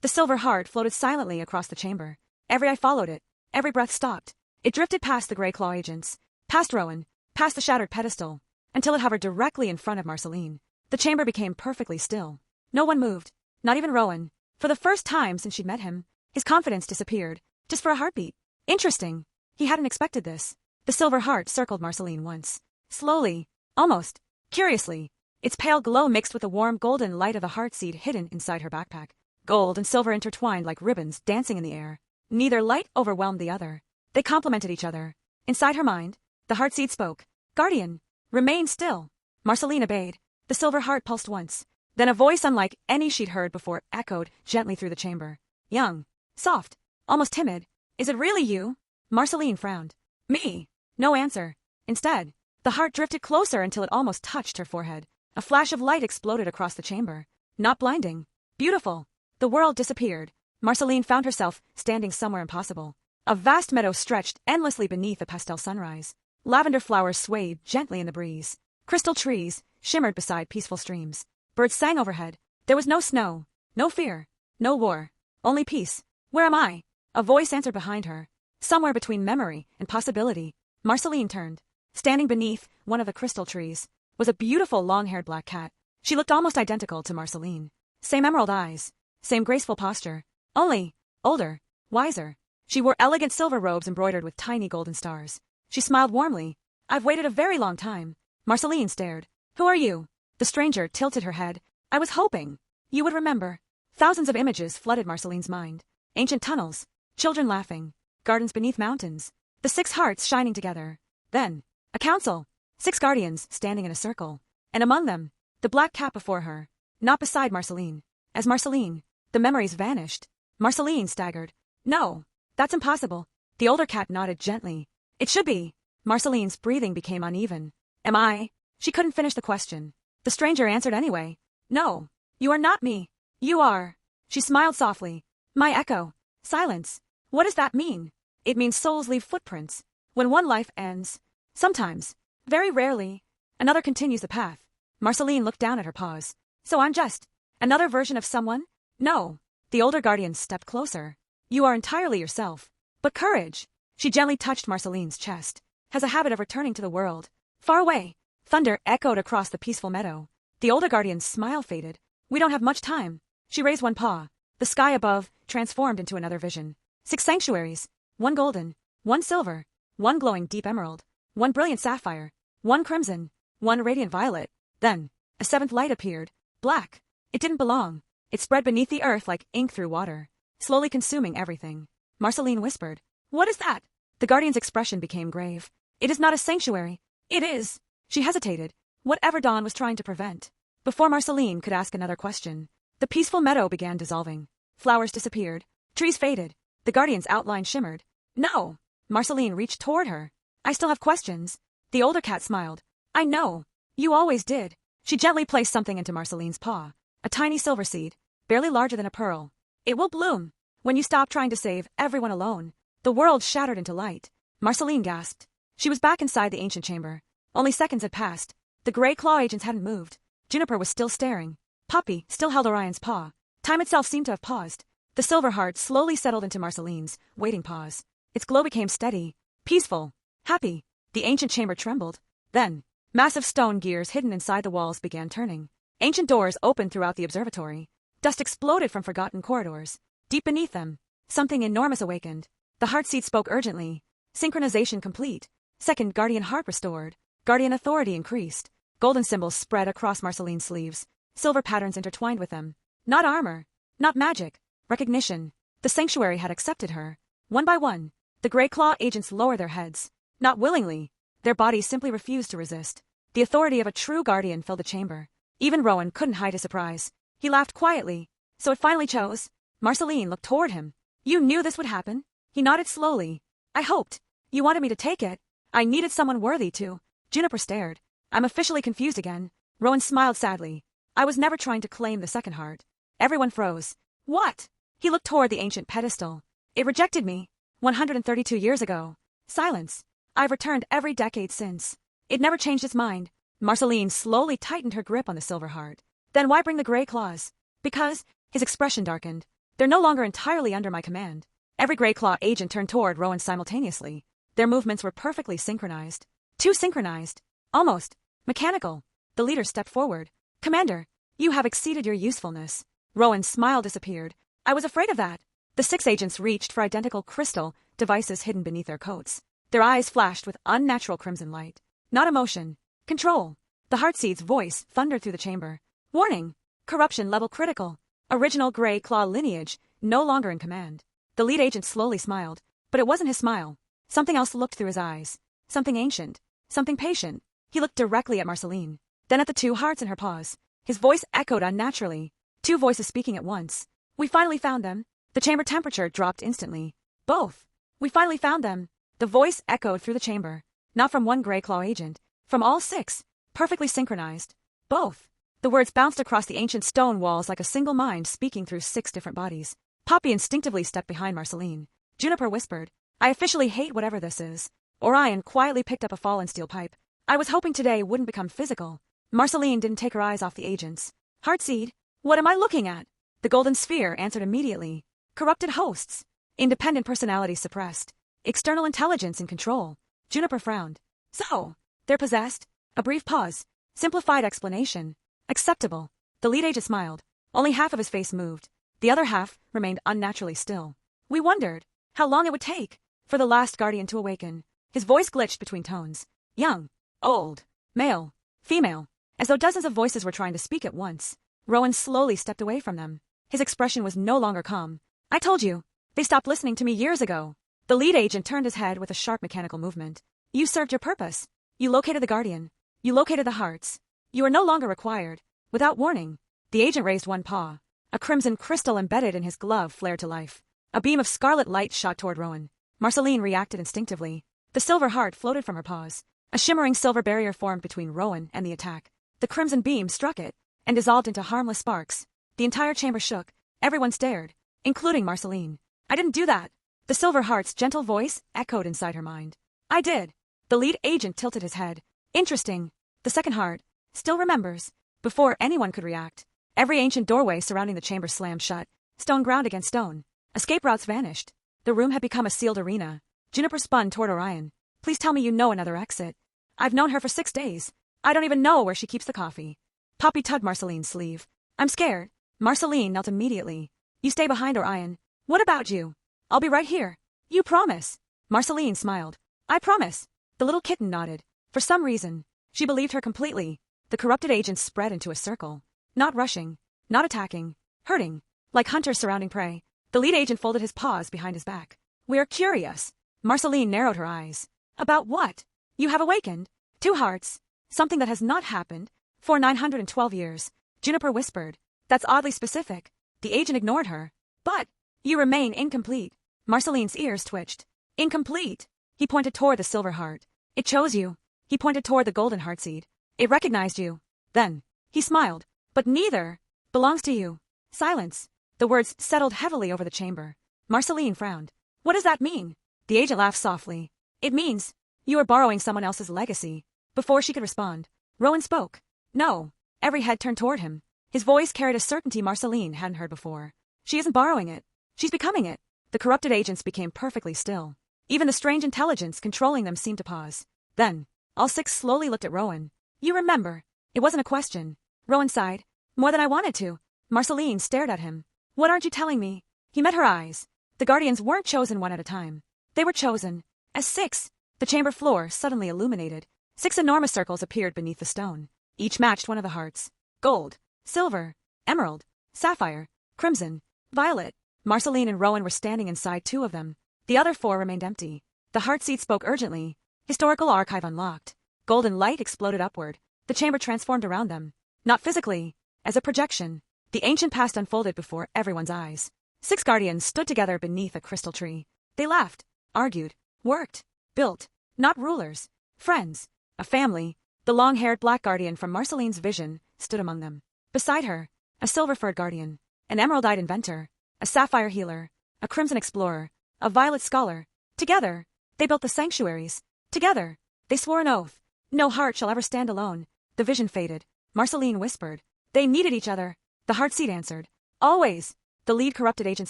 The silver heart floated silently across the chamber. Every eye followed it. Every breath stopped. It drifted past the gray claw agents, past Rowan, past the shattered pedestal, until it hovered directly in front of Marcelline. The chamber became perfectly still. No one moved. Not even Rowan. For the first time since she'd met him, his confidence disappeared, just for a heartbeat. Interesting. He hadn't expected this. The silver heart circled Marcelline once. Slowly. Almost. Curiously. Its pale glow mixed with the warm golden light of the heartseed hidden inside her backpack. Gold and silver intertwined like ribbons dancing in the air. Neither light overwhelmed the other. They complemented each other. Inside her mind, the heartseed spoke. Guardian. Remain still. Marcelline obeyed. The silver heart pulsed once. Then a voice unlike any she'd heard before echoed gently through the chamber. Young. Soft. Almost timid. Is it really you? Marcelline frowned. Me. No answer. Instead, the heart drifted closer until it almost touched her forehead. A flash of light exploded across the chamber. Not blinding. Beautiful. The world disappeared. Marcelline found herself standing somewhere impossible. A vast meadow stretched endlessly beneath a pastel sunrise. Lavender flowers swayed gently in the breeze. Crystal trees shimmered beside peaceful streams. Birds sang overhead. There was no snow, no fear, no war, only peace. Where am I? A voice answered behind her. Somewhere between memory and possibility. Marcelline turned. Standing beneath one of the crystal trees was a beautiful long-haired black cat. She looked almost identical to Marcelline. Same emerald eyes, same graceful posture. Only older, wiser. She wore elegant silver robes embroidered with tiny golden stars. She smiled warmly. I've waited a very long time. Marcelline stared. Who are you? The stranger tilted her head. I was hoping you would remember. Thousands of images flooded Marcelline's mind. Ancient tunnels, children laughing, gardens beneath mountains, the 6 hearts shining together. Then, a council, 6 guardians standing in a circle. And among them, the black cat before her, not beside Marcelline. As Marcelline, the memories vanished. Marcelline staggered. No, that's impossible. The older cat nodded gently. It should be. Marcelline's breathing became uneven. Am I? She couldn't finish the question. The stranger answered anyway. No, you are not me. You are. She smiled softly. My echo. Silence. What does that mean? It means souls leave footprints. When one life ends, sometimes, very rarely, another continues the path. Marcelline looked down at her paws. So I'm just another version of someone? No. The older guardian stepped closer. You are entirely yourself. But courage. She gently touched Marcelline's chest. Has a habit of returning to the world. Far away. Thunder echoed across the peaceful meadow. The older guardian's smile faded. We don't have much time. She raised one paw. The sky above transformed into another vision. 6 sanctuaries. 1 golden. 1 silver. 1 glowing deep emerald. 1 brilliant sapphire. 1 crimson. 1 radiant violet. Then, a 7th light appeared. Black. It didn't belong. It spread beneath the earth like ink through water, slowly consuming everything. Marcelline whispered. What is that? The guardian's expression became grave. It is not a sanctuary. It is. She hesitated. Whatever Dawn was trying to prevent. Before Marcelline could ask another question, the peaceful meadow began dissolving. Flowers disappeared. Trees faded. The guardian's outline shimmered. No. Marcelline reached toward her. I still have questions. The older cat smiled. I know. You always did. She gently placed something into Marcelline's paw. A tiny silver seed, barely larger than a pearl. It will bloom. When you stop trying to save everyone alone. The world shattered into light. Marcelline gasped. She was back inside the ancient chamber. Only seconds had passed. The gray claw agents hadn't moved. Juniper was still staring. Poppy still held Orion's paw. Time itself seemed to have paused. The silver heart slowly settled into Marcelline's waiting pause. Its glow became steady, peaceful, happy. The ancient chamber trembled. Then, massive stone gears hidden inside the walls began turning. Ancient doors opened throughout the observatory. Dust exploded from forgotten corridors. Deep beneath them, something enormous awakened. The heartseed spoke urgently. Synchronization complete. Second guardian heart restored. Guardian authority increased. Golden symbols spread across Marcelline's sleeves. Silver patterns intertwined with them. Not armor. Not magic. Recognition. The sanctuary had accepted her. One by one, the gray claw agents lowered their heads. Not willingly. Their bodies simply refused to resist. The authority of a true guardian filled the chamber. Even Rowan couldn't hide his surprise. He laughed quietly. So it finally chose. Marcelline looked toward him. You knew this would happen? He nodded slowly. I hoped. You wanted me to take it. I needed someone worthy to. Juniper stared. I'm officially confused again. Rowan smiled sadly. I was never trying to claim the second heart. Everyone froze. What? He looked toward the ancient pedestal. It rejected me. 132 years ago. Silence. I've returned every decade since. It never changed its mind. Marcelline slowly tightened her grip on the silver heart. Then why bring the gray claws? Because, his expression darkened. They're no longer entirely under my command. Every Grey Claw agent turned toward Rowan simultaneously. Their movements were perfectly synchronized. Too synchronized. Almost. Mechanical. The leader stepped forward. Commander, you have exceeded your usefulness. Rowan's smile disappeared. I was afraid of that. The 6 agents reached for identical crystal devices hidden beneath their coats. Their eyes flashed with unnatural crimson light. Not emotion. Control. The Heartseed's voice thundered through the chamber. Warning. Corruption level critical. Original Grey Claw lineage, no longer in command. The lead agent slowly smiled, but it wasn't his smile. Something else looked through his eyes. Something ancient. Something patient. He looked directly at Marcelline, then at the 2 hearts in her paws. His voice echoed unnaturally. 2 voices speaking at once. We finally found them. The chamber temperature dropped instantly. Both. We finally found them. The voice echoed through the chamber. Not from one Grey Claw agent. From all 6. Perfectly synchronized. Both. The words bounced across the ancient stone walls like a single mind speaking through 6 different bodies. Poppy instinctively stepped behind Marcelline. Juniper whispered, I officially hate whatever this is. Orion quietly picked up a fallen steel pipe. I was hoping today wouldn't become physical. Marcelline didn't take her eyes off the agents. Heartseed, what am I looking at? The golden sphere answered immediately. Corrupted hosts. Independent personality suppressed. External intelligence in control. Juniper frowned. So, they're possessed? A brief pause. Simplified explanation. Acceptable. The lead agent smiled. Only half of his face moved. The other half remained unnaturally still. We wondered how long it would take for the last guardian to awaken. His voice glitched between tones. Young. Old. Male. Female. As though dozens of voices were trying to speak at once. Rowan slowly stepped away from them. His expression was no longer calm. I told you. They stopped listening to me years ago. The lead agent turned his head with a sharp mechanical movement. You served your purpose. You located the guardian. You located the hearts. You are no longer required. Without warning. The agent raised one paw. A crimson crystal embedded in his glove flared to life. A beam of scarlet light shot toward Rowan. Marcelline reacted instinctively. The silver heart floated from her paws. A shimmering silver barrier formed between Rowan and the attack. The crimson beam struck it and dissolved into harmless sparks. The entire chamber shook. Everyone stared, including Marcelline. I didn't do that. The silver heart's gentle voice echoed inside her mind. I did. The lead agent tilted his head. Interesting. The second heart still remembers. Before anyone could react, every ancient doorway surrounding the chamber slammed shut. Stone ground against stone. Escape routes vanished. The room had become a sealed arena. Juniper spun toward Orion. Please tell me you know another exit. I've known her for 6 days. I don't even know where she keeps the coffee. Poppy tugged Marceline's sleeve. I'm scared. Marcelline knelt immediately. You stay behind, Orion. What about you? I'll be right here. You promise. Marcelline smiled. I promise. The little kitten nodded. For some reason, she believed her completely. The corrupted agents spread into a circle. Not rushing. Not attacking. Hurting. Like hunters surrounding prey. The lead agent folded his paws behind his back. We are curious. Marcelline narrowed her eyes. About what? You have awakened. 2 hearts. Something that has not happened for 912 years. Juniper whispered. That's oddly specific. The agent ignored her. But you remain incomplete. Marcelline's ears twitched. Incomplete. He pointed toward the silver heart. It chose you. He pointed toward the golden heartseed. It recognized you. Then he smiled. But neither belongs to you. Silence. The words settled heavily over the chamber. Marcelline frowned. What does that mean? The agent laughed softly. It means you are borrowing someone else's legacy. Before she could respond, Rowan spoke. No. Every head turned toward him. His voice carried a certainty Marcelline hadn't heard before. She isn't borrowing it. She's becoming it. The corrupted agents became perfectly still. Even the strange intelligence controlling them seemed to pause. Then, all 6 slowly looked at Rowan. You remember. It wasn't a question. Rowan sighed. More than I wanted to. Marcelline stared at him. What aren't you telling me? He met her eyes. The guardians weren't chosen one at a time. They were chosen as 6. The chamber floor suddenly illuminated. 6 enormous circles appeared beneath the stone. Each matched one of the hearts. Gold, silver, emerald, sapphire, crimson, violet. Marcelline and Rowan were standing inside 2 of them. The other 4 remained empty. The heartseed spoke urgently. Historical archive unlocked. Golden light exploded upward. The chamber transformed around them. Not physically, as a projection. The ancient past unfolded before everyone's eyes. 6 guardians stood together beneath a crystal tree. They laughed, argued, worked, built. Not rulers. Friends. A family. The long-haired black guardian from Marcelline's vision stood among them. Beside her, a silver-furred guardian. An emerald-eyed inventor. A sapphire healer. A crimson explorer. A violet scholar. Together, they built the Sanctuaries. Together, they swore an oath. No heart shall ever stand alone. The vision faded. Marcelline whispered. They needed each other. The heartseed answered. Always. The lead corrupted agent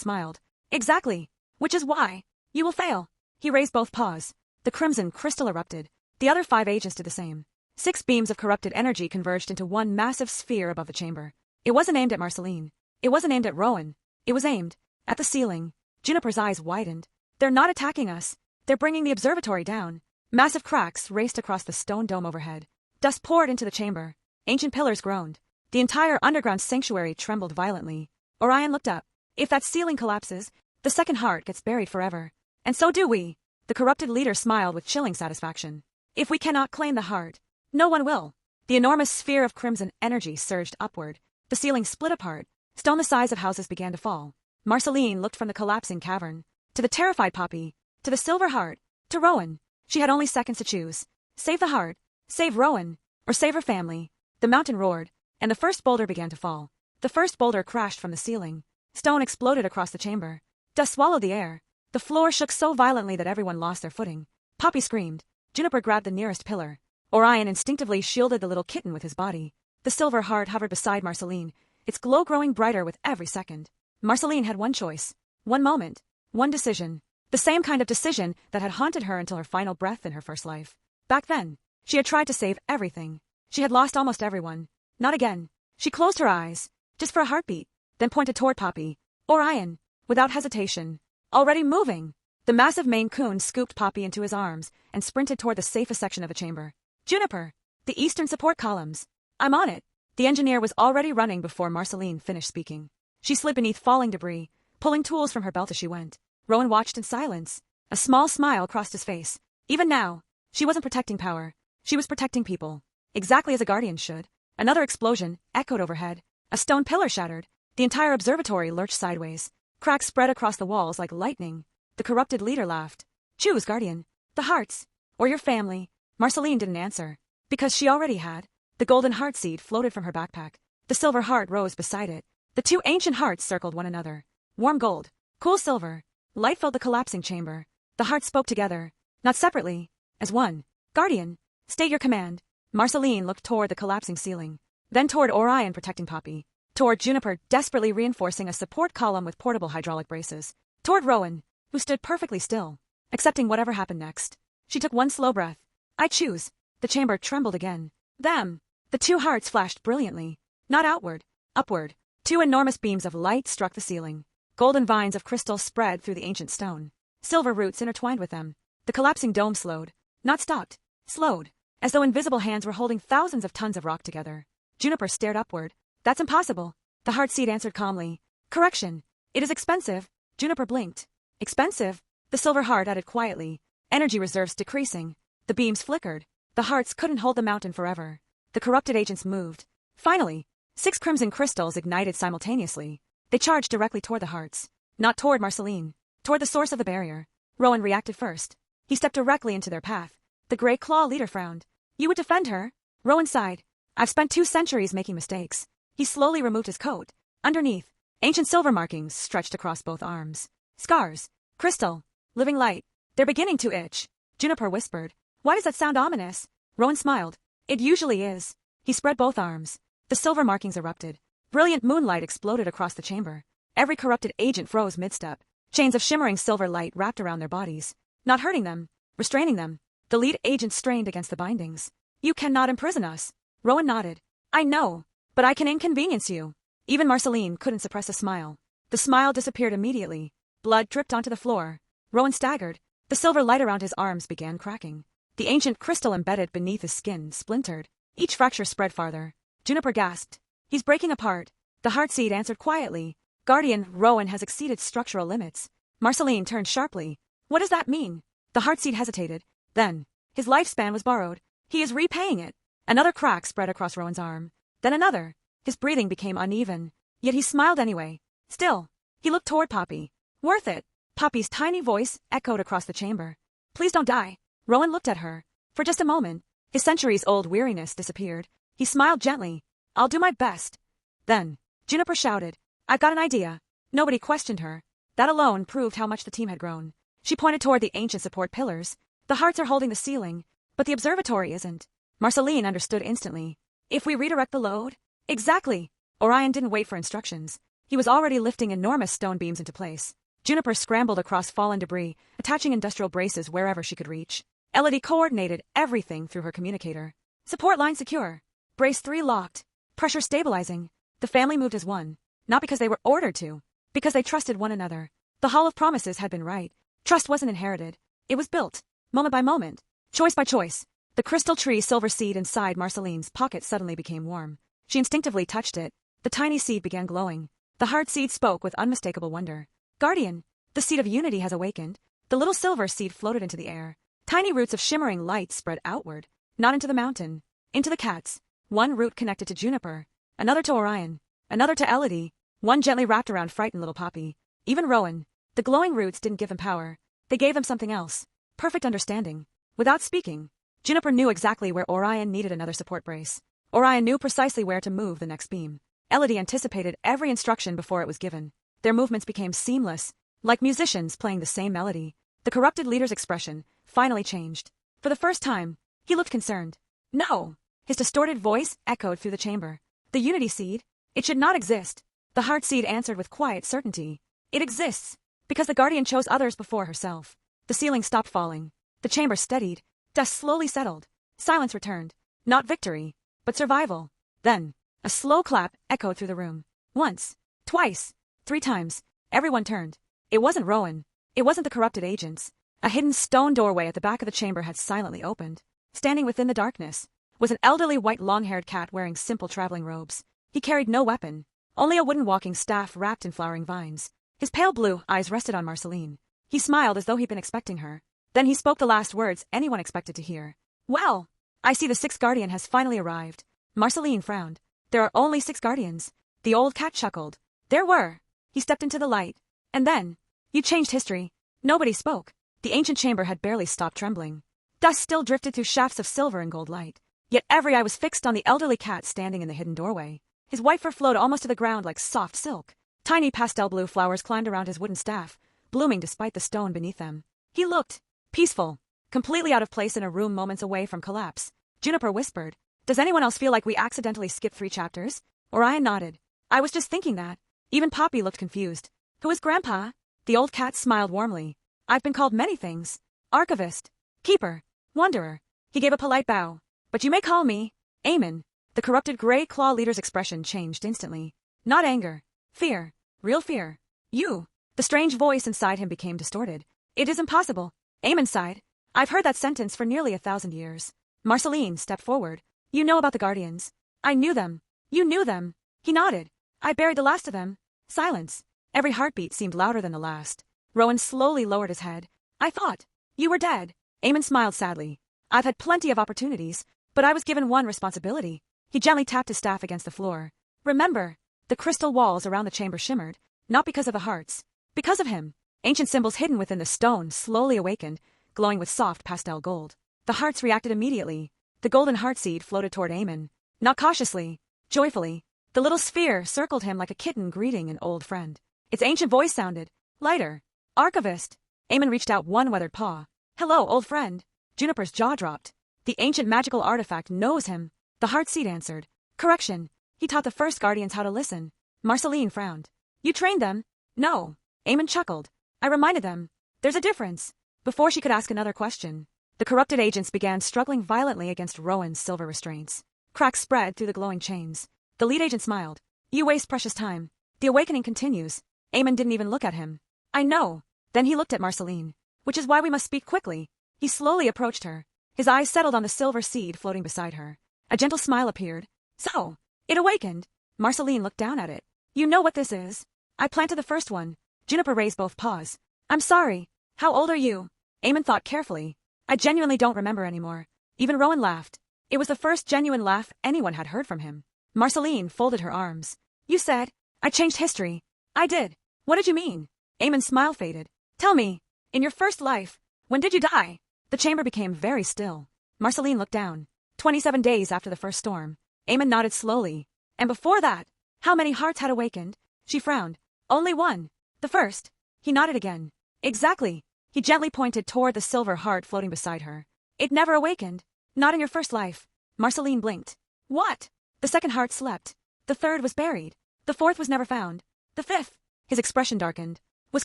smiled. Exactly. Which is why you will fail. He raised both paws. The crimson crystal erupted. The other 5 agents did the same. 6 beams of corrupted energy converged into one massive sphere above the chamber. It wasn't aimed at Marcelline. It wasn't aimed at Rowan. It was aimed at the ceiling. Juniper's eyes widened. They're not attacking us. They're bringing the observatory down. Massive cracks raced across the stone dome overhead. Dust poured into the chamber. Ancient pillars groaned. The entire underground sanctuary trembled violently. Orion looked up. If that ceiling collapses, the second heart gets buried forever. And so do we. The corrupted leader smiled with chilling satisfaction. If we cannot claim the heart, no one will. The enormous sphere of crimson energy surged upward. The ceiling split apart. Stone the size of houses began to fall. Marcelline looked from the collapsing cavern to the terrified Poppy, to the silver heart, to Rowan. She had only seconds to choose. Save the heart, save Rowan, or save her family. The mountain roared, and the first boulder began to fall. The first boulder crashed from the ceiling. Stone exploded across the chamber. Dust swallowed the air. The floor shook so violently that everyone lost their footing. Poppy screamed. Juniper grabbed the nearest pillar. Orion instinctively shielded the little kitten with his body. The silver heart hovered beside Marcelline, its glow growing brighter with every second. Marcelline had one choice, one moment, one decision. The same kind of decision that had haunted her until her final breath in her first life. Back then, she had tried to save everything. She had lost almost everyone. Not again. She closed her eyes, just for a heartbeat, then pointed toward Poppy. Orion, without hesitation, already moving. The massive Maine Coon scooped Poppy into his arms and sprinted toward the safest section of the chamber. Juniper, the eastern support columns. I'm on it. The engineer was already running before Marcelline finished speaking. She slid beneath falling debris, pulling tools from her belt as she went. Rowan watched in silence. A small smile crossed his face. Even now, she wasn't protecting power. She was protecting people. Exactly as a guardian should. Another explosion echoed overhead. A stone pillar shattered. The entire observatory lurched sideways. Cracks spread across the walls like lightning. The corrupted leader laughed. Choose, guardian. The hearts. Or your family. Marcelline didn't answer. Because she already had. The golden heart seed floated from her backpack. The silver heart rose beside it. The 2 ancient hearts circled one another. Warm gold. Cool silver. Light filled the collapsing chamber. The hearts spoke together. Not separately. As one. Guardian. State your command. Marcelline looked toward the collapsing ceiling. Then toward Orion protecting Poppy. Toward Juniper desperately reinforcing a support column with portable hydraulic braces. Toward Rowan, who stood perfectly still, accepting whatever happened next. She took one slow breath. I choose. The chamber trembled again. Them. The 2 hearts flashed brilliantly. Not outward. Upward. 2 enormous beams of light struck the ceiling. Golden vines of crystal spread through the ancient stone. Silver roots intertwined with them. The collapsing dome slowed. Not stopped. Slowed. As though invisible hands were holding thousands of tons of rock together. Juniper stared upward. That's impossible. The heart seed answered calmly. Correction. It is expensive. Juniper blinked. Expensive? The silver heart added quietly. Energy reserves decreasing. The beams flickered. The hearts couldn't hold the mountain forever. The corrupted agents moved. Finally, 6 crimson crystals ignited simultaneously. They charged directly toward the hearts. Not toward Marcelline. Toward the source of the barrier. Rowan reacted first. He stepped directly into their path. The gray claw leader frowned. You would defend her? Rowan sighed. I've spent 2 centuries making mistakes. He slowly removed his coat. Underneath, ancient silver markings stretched across both arms. Scars. Crystal. Living light. They're beginning to itch. Juniper whispered. Why does that sound ominous? Rowan smiled. It usually is. He spread both arms. The silver markings erupted. Brilliant moonlight exploded across the chamber. Every corrupted agent froze mid-step. Chains of shimmering silver light wrapped around their bodies. Not hurting them. Restraining them. The lead agent strained against the bindings. You cannot imprison us. Rowan nodded. I know. But I can inconvenience you. Even Marcelline couldn't suppress a smile. The smile disappeared immediately. Blood dripped onto the floor. Rowan staggered. The silver light around his arms began cracking. The ancient crystal embedded beneath his skin splintered. Each fracture spread farther. Juniper gasped. He's breaking apart. The heartseed answered quietly. Guardian, Rowan has exceeded structural limits. Marcelline turned sharply. What does that mean? The heartseed hesitated. Then, his lifespan was borrowed. He is repaying it. Another crack spread across Rowan's arm. Then another. His breathing became uneven. Yet he smiled anyway. Still, he looked toward Poppy. Worth it. Poppy's tiny voice echoed across the chamber. Please don't die. Rowan looked at her. For just a moment, his centuries-old weariness disappeared. He smiled gently. I'll do my best. Then, Juniper shouted. I've got an idea. Nobody questioned her. That alone proved how much the team had grown. She pointed toward the ancient support pillars. The hearts are holding the ceiling, but the observatory isn't. Marcelline understood instantly. If we redirect the load? Exactly. Orion didn't wait for instructions. He was already lifting enormous stone beams into place. Juniper scrambled across fallen debris, attaching industrial braces wherever she could reach. Elodie coordinated everything through her communicator. Support line secure. Brace 3 locked. Pressure stabilizing. The family moved as one. Not because they were ordered to. Because they trusted one another. The Hall of Promises had been right. Trust wasn't inherited. It was built. Moment by moment. Choice by choice. The crystal tree silver seed inside Marceline's pocket suddenly became warm. She instinctively touched it. The tiny seed began glowing. The heart seed spoke with unmistakable wonder. Guardian, the seed of unity has awakened. The little silver seed floated into the air. Tiny roots of shimmering light spread outward. Not into the mountain. Into the cats. One root connected to Juniper. Another to Orion. Another to Elodie. One gently wrapped around frightened little Poppy. Even Rowan. The glowing roots didn't give him power. They gave him something else. Perfect understanding. Without speaking, Juniper knew exactly where Orion needed another support brace. Orion knew precisely where to move the next beam. Elodie anticipated every instruction before it was given. Their movements became seamless, like musicians playing the same melody. The corrupted leader's expression finally changed. For the first time, he looked concerned. No! His distorted voice echoed through the chamber. The unity seed? It should not exist. The heart seed answered with quiet certainty. It exists, because the Guardian chose others before herself. The ceiling stopped falling. The chamber steadied. Dust slowly settled. Silence returned. Not victory, but survival. Then, a slow clap echoed through the room. Once, twice, 3 times. Everyone turned. It wasn't Rowan. It wasn't the corrupted agents. A hidden stone doorway at the back of the chamber had silently opened. Standing within the darkness was an elderly white long-haired cat wearing simple traveling robes. He carried no weapon, only a wooden walking staff wrapped in flowering vines. His pale blue eyes rested on Marcelline. He smiled as though he'd been expecting her. Then he spoke the last words anyone expected to hear. Well, I see the 6th Guardian has finally arrived. Marcelline frowned. There are only 6 Guardians. The old cat chuckled. There were. He stepped into the light. And then, you changed history. Nobody spoke. The ancient chamber had barely stopped trembling. Dust still drifted through shafts of silver and gold light. Yet every eye was fixed on the elderly cat standing in the hidden doorway. His white fur flowed almost to the ground like soft silk. Tiny pastel blue flowers climbed around his wooden staff, blooming despite the stone beneath them. He looked peaceful, completely out of place in a room moments away from collapse. Juniper whispered, "Does anyone else feel like we accidentally skipped 3 chapters?" Orion nodded. "I was just thinking that." Even Poppy looked confused. "Who is Grandpa?" The old cat smiled warmly. "I've been called many things. Archivist, Keeper, Wanderer." He gave a polite bow. "But you may call me Eamon." The corrupted gray claw leader's expression changed instantly. Not anger. Fear. Real fear. "You." The strange voice inside him became distorted. "It is impossible." Eamon sighed. "I've heard that sentence for nearly 1,000 years." Marcelline stepped forward. "You know about the Guardians." "I knew them." "You knew them." He nodded. "I buried the last of them." Silence. Every heartbeat seemed louder than the last. Rowan slowly lowered his head. "I thought you were dead." Eamon smiled sadly. "I've had plenty of opportunities, but I was given one responsibility." He gently tapped his staff against the floor. "Remember." The crystal walls around the chamber shimmered, not because of the hearts, because of him. Ancient symbols hidden within the stone slowly awakened, glowing with soft pastel gold. The hearts reacted immediately. The golden heart seed floated toward Eamon. Not cautiously, joyfully. The little sphere circled him like a kitten greeting an old friend. Its ancient voice sounded lighter. "Archivist." Eamon reached out one weathered paw. "Hello, old friend." Juniper's jaw dropped. The ancient magical artifact knows him. The heart seed answered. "Correction. He taught the first Guardians how to listen." Marcelline frowned. "You trained them?" "No." Eamon chuckled. "I reminded them. There's a difference." Before she could ask another question, the corrupted agents began struggling violently against Rowan's silver restraints. Cracks spread through the glowing chains. The lead agent smiled. "You waste precious time. The awakening continues." Eamon didn't even look at him. "I know." Then he looked at Marcelline. "Which is why we must speak quickly." He slowly approached her. His eyes settled on the silver seed floating beside her. A gentle smile appeared. "So, it awakened." Marcelline looked down at it. "You know what this is." "I planted the first one." Juniper raised both paws. "I'm sorry. How old are you?" Eamon thought carefully. "I genuinely don't remember anymore." Even Rowan laughed. It was the first genuine laugh anyone had heard from him. Marcelline folded her arms. "You said I changed history." "I did." "What did you mean?" Eamon's smile faded. "Tell me, in your first life, when did you die?" The chamber became very still. Marcelline looked down. 27 days after the first storm. Eamon nodded slowly. "And before that, how many hearts had awakened?" She frowned. "Only one. The first." He nodded again. "Exactly." He gently pointed toward the silver heart floating beside her. "It never awakened. Not in your first life." Marcelline blinked. "What?" "The second heart slept. The third was buried. The fourth was never found." The fifth, his expression darkened, was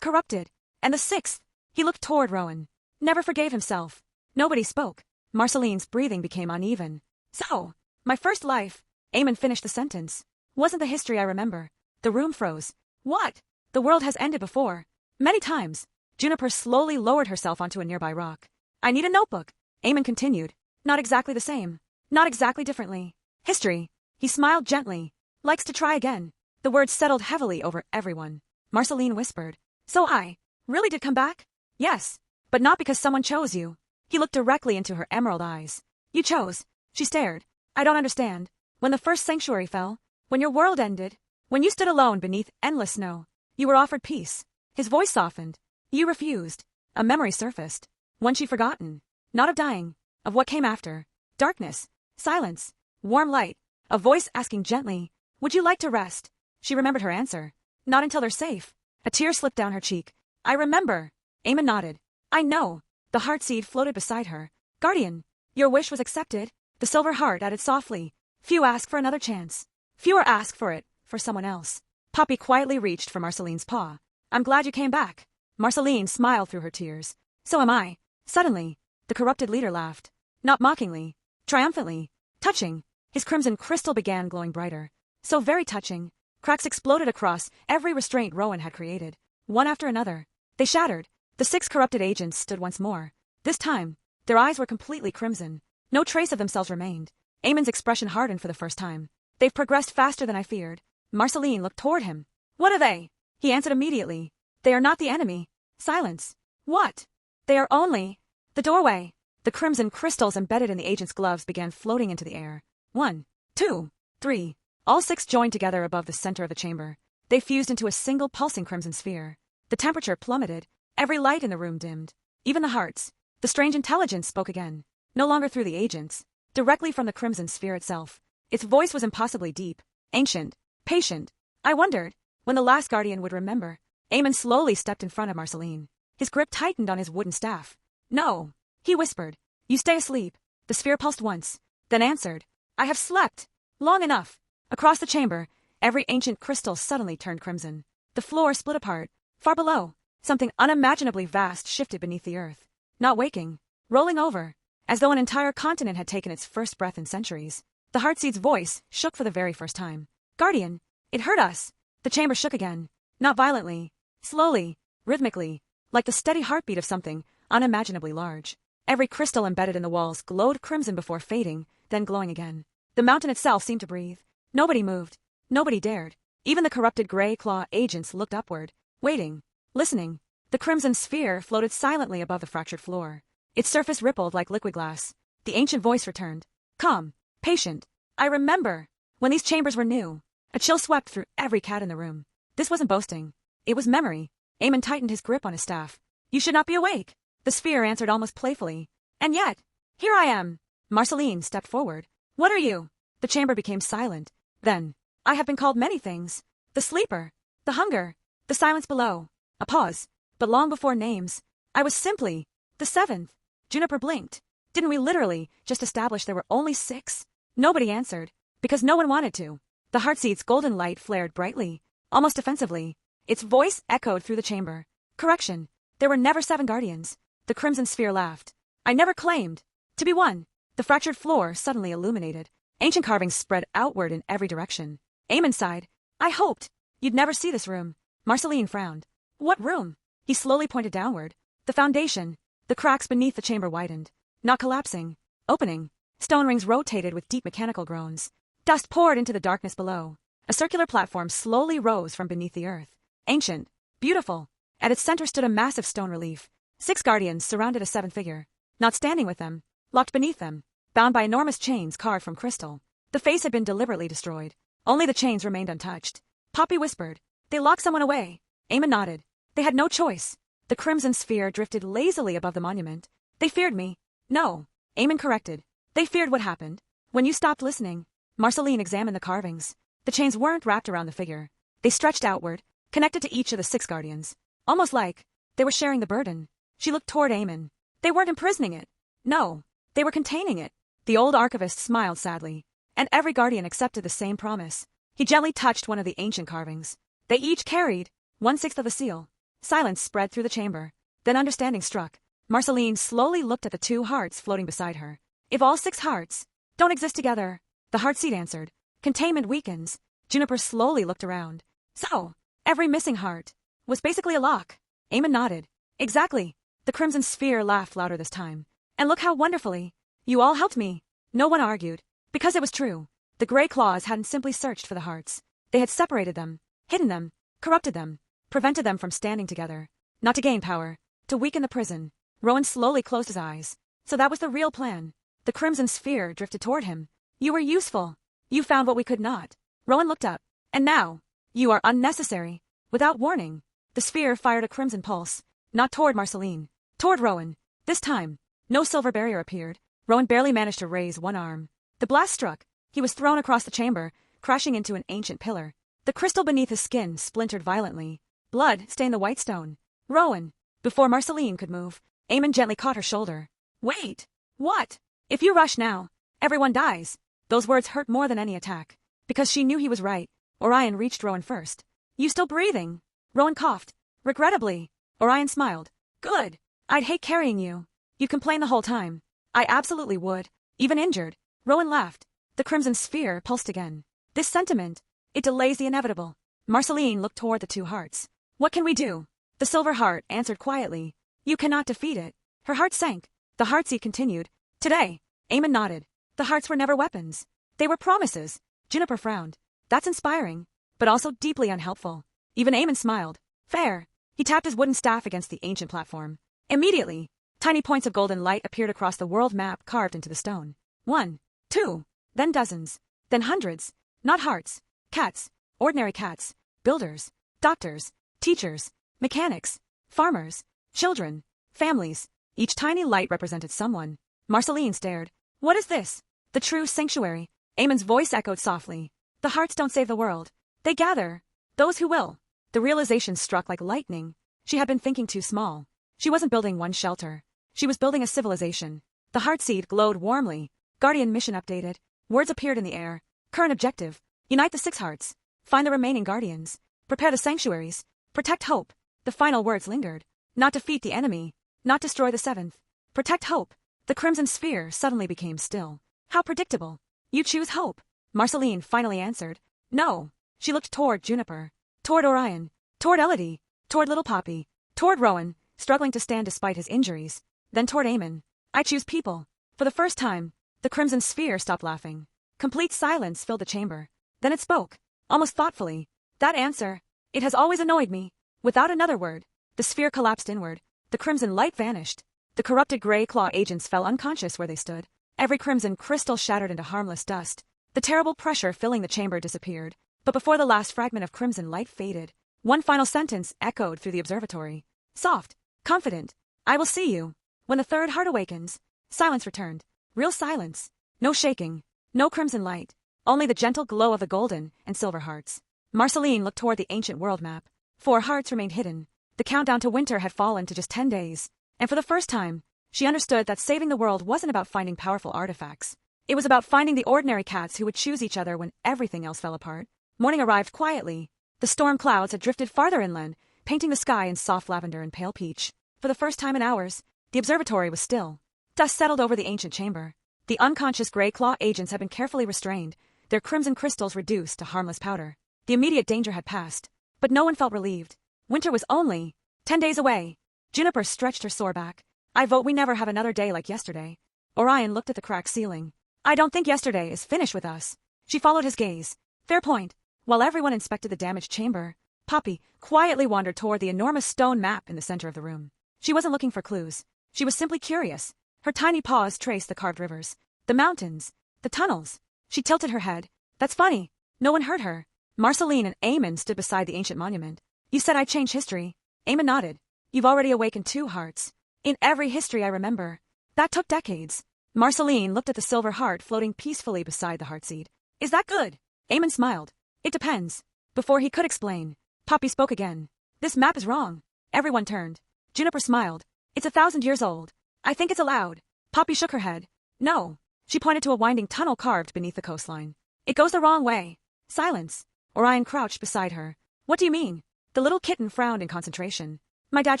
corrupted. And the sixth, he looked toward Rowan. Never forgave himself. Nobody spoke. Marceline's breathing became uneven. So, my first life, Eamon finished the sentence, wasn't the history I remember. The room froze. What? The world has ended before. Many times. Juniper slowly lowered herself onto a nearby rock. I need a notebook. Eamon continued. Not exactly the same. Not exactly differently. History. He smiled gently. Likes to try again. The words settled heavily over everyone. Marceline whispered. So I really did come back? Yes. But not because someone chose you. He looked directly into her emerald eyes. You chose. She stared. I don't understand. When the first sanctuary fell, when your world ended, when you stood alone beneath endless snow, you were offered peace. His voice softened. You refused. A memory surfaced. One she'd forgotten. Not of dying. Of what came after. Darkness. Silence. Warm light. A voice asking gently, would you like to rest? She remembered her answer. Not until they're safe. A tear slipped down her cheek. I remember. Eamon nodded. I know. The heart seed floated beside her. Guardian. Your wish was accepted. The silver heart added softly. Few ask for another chance. Fewer ask for it, for someone else. Poppy quietly reached for Marceline's paw. I'm glad you came back. Marceline smiled through her tears. So am I. Suddenly, the corrupted leader laughed. Not mockingly. Triumphantly. Touching. His crimson crystal began glowing brighter. So very touching. Cracks exploded across every restraint Rowan had created. One after another. They shattered. The 6 corrupted agents stood once more. This time, their eyes were completely crimson. No trace of themselves remained. Eamon's expression hardened for the first time. They've progressed faster than I feared. Marceline looked toward him. What are they? He answered immediately. They are not the enemy. Silence. What? They are only the doorway. The crimson crystals embedded in the agent's gloves began floating into the air. 1, 2, 3. All 6 joined together above the center of the chamber. They fused into a single pulsing crimson sphere. The temperature plummeted. Every light in the room dimmed. Even the hearts. The strange intelligence spoke again. No longer through the agents. Directly from the crimson sphere itself. Its voice was impossibly deep. Ancient. Patient. I wondered when the last guardian would remember. Eamon slowly stepped in front of Marceline. His grip tightened on his wooden staff. No. He whispered. You stay asleep. The sphere pulsed once. Then answered. I have slept. Long enough. Across the chamber, every ancient crystal suddenly turned crimson. The floor split apart. Far below, something unimaginably vast shifted beneath the earth. Not waking. Rolling over. As though an entire continent had taken its first breath in centuries. The heartseed's voice shook for the very first time. Guardian, it hurt us. The chamber shook again. Not violently. Slowly. Rhythmically. Like the steady heartbeat of something unimaginably large. Every crystal embedded in the walls glowed crimson before fading, then glowing again. The mountain itself seemed to breathe. Nobody moved. Nobody dared. Even the corrupted gray claw agents looked upward, waiting, listening. The crimson sphere floated silently above the fractured floor. Its surface rippled like liquid glass. The ancient voice returned. Calm. Patient. I remember. When these chambers were new. A chill swept through every cat in the room. This wasn't boasting. It was memory. Eamon tightened his grip on his staff. You should not be awake. The sphere answered almost playfully. And yet, here I am. Marceline stepped forward. What are you? The chamber became silent. Then, I have been called many things. The sleeper. The hunger. The silence below. A pause. But long before names. I was simply the 7th. Juniper blinked. Didn't we literally just establish there were only 6? Nobody answered. Because no one wanted to. The heartseed's golden light flared brightly. Almost offensively. Its voice echoed through the chamber. Correction. There were never 7 guardians. The crimson sphere laughed. I never claimed to be one. The fractured floor suddenly illuminated. Ancient carvings spread outward in every direction. Eamon sighed. I hoped you'd never see this room. Marceline frowned. What room? He slowly pointed downward. The foundation. The cracks beneath the chamber widened. Not collapsing. Opening. Stone rings rotated with deep mechanical groans. Dust poured into the darkness below. A circular platform slowly rose from beneath the earth. Ancient. Beautiful. At its center stood a massive stone relief. 6 guardians surrounded a 7th figure. Not standing with them. Locked beneath them. Bound by enormous chains carved from crystal. The face had been deliberately destroyed. Only the chains remained untouched. Poppy whispered. They locked someone away. Eamon nodded. They had no choice. The crimson sphere drifted lazily above the monument. They feared me. No. Eamon corrected. They feared what happened. When you stopped listening. Marceline examined the carvings. The chains weren't wrapped around the figure. They stretched outward, connected to each of the 6 guardians. Almost like they were sharing the burden. She looked toward Eamon. They weren't imprisoning it. No. They were containing it. The old archivist smiled sadly. And every guardian accepted the same promise. He gently touched one of the ancient carvings. They each carried 1/6 of the seal. Silence spread through the chamber. Then understanding struck. Marcelline slowly looked at the 2 hearts floating beside her. If all 6 hearts don't exist together, the heart seed answered. Containment weakens. Juniper slowly looked around. So, every missing heart was basically a lock. Eamon nodded. Exactly. The crimson sphere laughed louder this time. And look how wonderfully you all helped me. No one argued. Because it was true. The gray claws hadn't simply searched for the hearts. They had separated them, hidden them, corrupted them, prevented them from standing together. Not to gain power, to weaken the prison. Rowan slowly closed his eyes. So that was the real plan. The crimson sphere drifted toward him. You were useful. You found what we could not. Rowan looked up. And now, you are unnecessary. Without warning, the sphere fired a crimson pulse. Not toward Marcelline. Toward Rowan. This time, no silver barrier appeared. Rowan barely managed to raise one arm. The blast struck. He was thrown across the chamber, crashing into an ancient pillar. The crystal beneath his skin splintered violently. Blood stained the white stone. Rowan. Before Marcelline could move, Eamon gently caught her shoulder. Wait. What? If you rush now, everyone dies. Those words hurt more than any attack. Because she knew he was right, Orion reached Rowan first. You still breathing? Rowan coughed. Regrettably. Orion smiled. Good. I'd hate carrying you. You'd complain the whole time. I absolutely would. Even injured. Rowan laughed. The crimson sphere pulsed again. This sentiment, it delays the inevitable. Marcelline looked toward the 2 hearts. What can we do? The silver heart answered quietly. You cannot defeat it. Her heart sank. The heartseed continued. Today, Eamon nodded. The hearts were never weapons. They were promises. Juniper frowned. That's inspiring, but also deeply unhelpful. Even Eamon smiled. Fair. He tapped his wooden staff against the ancient platform. Immediately, tiny points of golden light appeared across the world map carved into the stone. 1, 2, then dozens, then hundreds. Not hearts. Cats. Ordinary cats. Builders. Doctors. Teachers. Mechanics. Farmers. Children. Families. Each tiny light represented someone. Marcelline stared. What is this? The true sanctuary. Eamon's voice echoed softly. The hearts don't save the world. They gather those who will. The realization struck like lightning. She had been thinking too small. She wasn't building one shelter. She was building a civilization. The heartseed glowed warmly. Guardian mission updated. Words appeared in the air. Current objective. Unite the 6 hearts. Find the remaining guardians. Prepare the sanctuaries. Protect hope. The final words lingered. Not defeat the enemy. Not destroy the 7th. Protect hope. The crimson sphere suddenly became still. How predictable. You choose hope. Marcelline finally answered. No. She looked toward Juniper. Toward Orion. Toward Elodie. Toward little Poppy. Toward Rowan, struggling to stand despite his injuries. Then toward Eamon. I choose people. For the first time, the crimson sphere stopped laughing. Complete silence filled the chamber. Then it spoke. Almost thoughtfully. That answer. It has always annoyed me. Without another word, the sphere collapsed inward. The crimson light vanished. The corrupted gray claw agents fell unconscious where they stood. Every crimson crystal shattered into harmless dust. The terrible pressure filling the chamber disappeared. But before the last fragment of crimson light faded, one final sentence echoed through the observatory. Soft, confident. I will see you. When the 3rd heart awakens, silence returned. Real silence. No shaking. No crimson light. Only the gentle glow of the golden and silver hearts. Marcelline looked toward the ancient world map. 4 hearts remained hidden. The countdown to winter had fallen to just 10 days. And for the first time, she understood that saving the world wasn't about finding powerful artifacts. It was about finding the ordinary cats who would choose each other when everything else fell apart. Morning arrived quietly. The storm clouds had drifted farther inland, painting the sky in soft lavender and pale peach. For the first time in hours, the observatory was still. Dust settled over the ancient chamber. The unconscious gray claw agents had been carefully restrained, their crimson crystals reduced to harmless powder. The immediate danger had passed, but no one felt relieved. Winter was only 10 days away. Juniper stretched her sore back. I vote we never have another day like yesterday. Orion looked at the cracked ceiling. I don't think yesterday is finished with us. She followed his gaze. Fair point. While everyone inspected the damaged chamber, Poppy quietly wandered toward the enormous stone map in the center of the room. She wasn't looking for clues. She was simply curious. Her tiny paws traced the carved rivers, the mountains, the tunnels. She tilted her head. That's funny. No one heard her. Marcelline and Eamon stood beside the ancient monument. You said I'd change history. Eamon nodded. You've already awakened 2 hearts. In every history I remember. That took decades. Marcelline looked at the silver heart floating peacefully beside the heartseed. Is that good? Eamon smiled. It depends. Before he could explain, Poppy spoke again. This map is wrong. Everyone turned. Juniper smiled. It's 1,000 years old. I think it's allowed. Poppy shook her head. No. She pointed to a winding tunnel carved beneath the coastline. It goes the wrong way. Silence. Orion crouched beside her. What do you mean? The little kitten frowned in concentration. My dad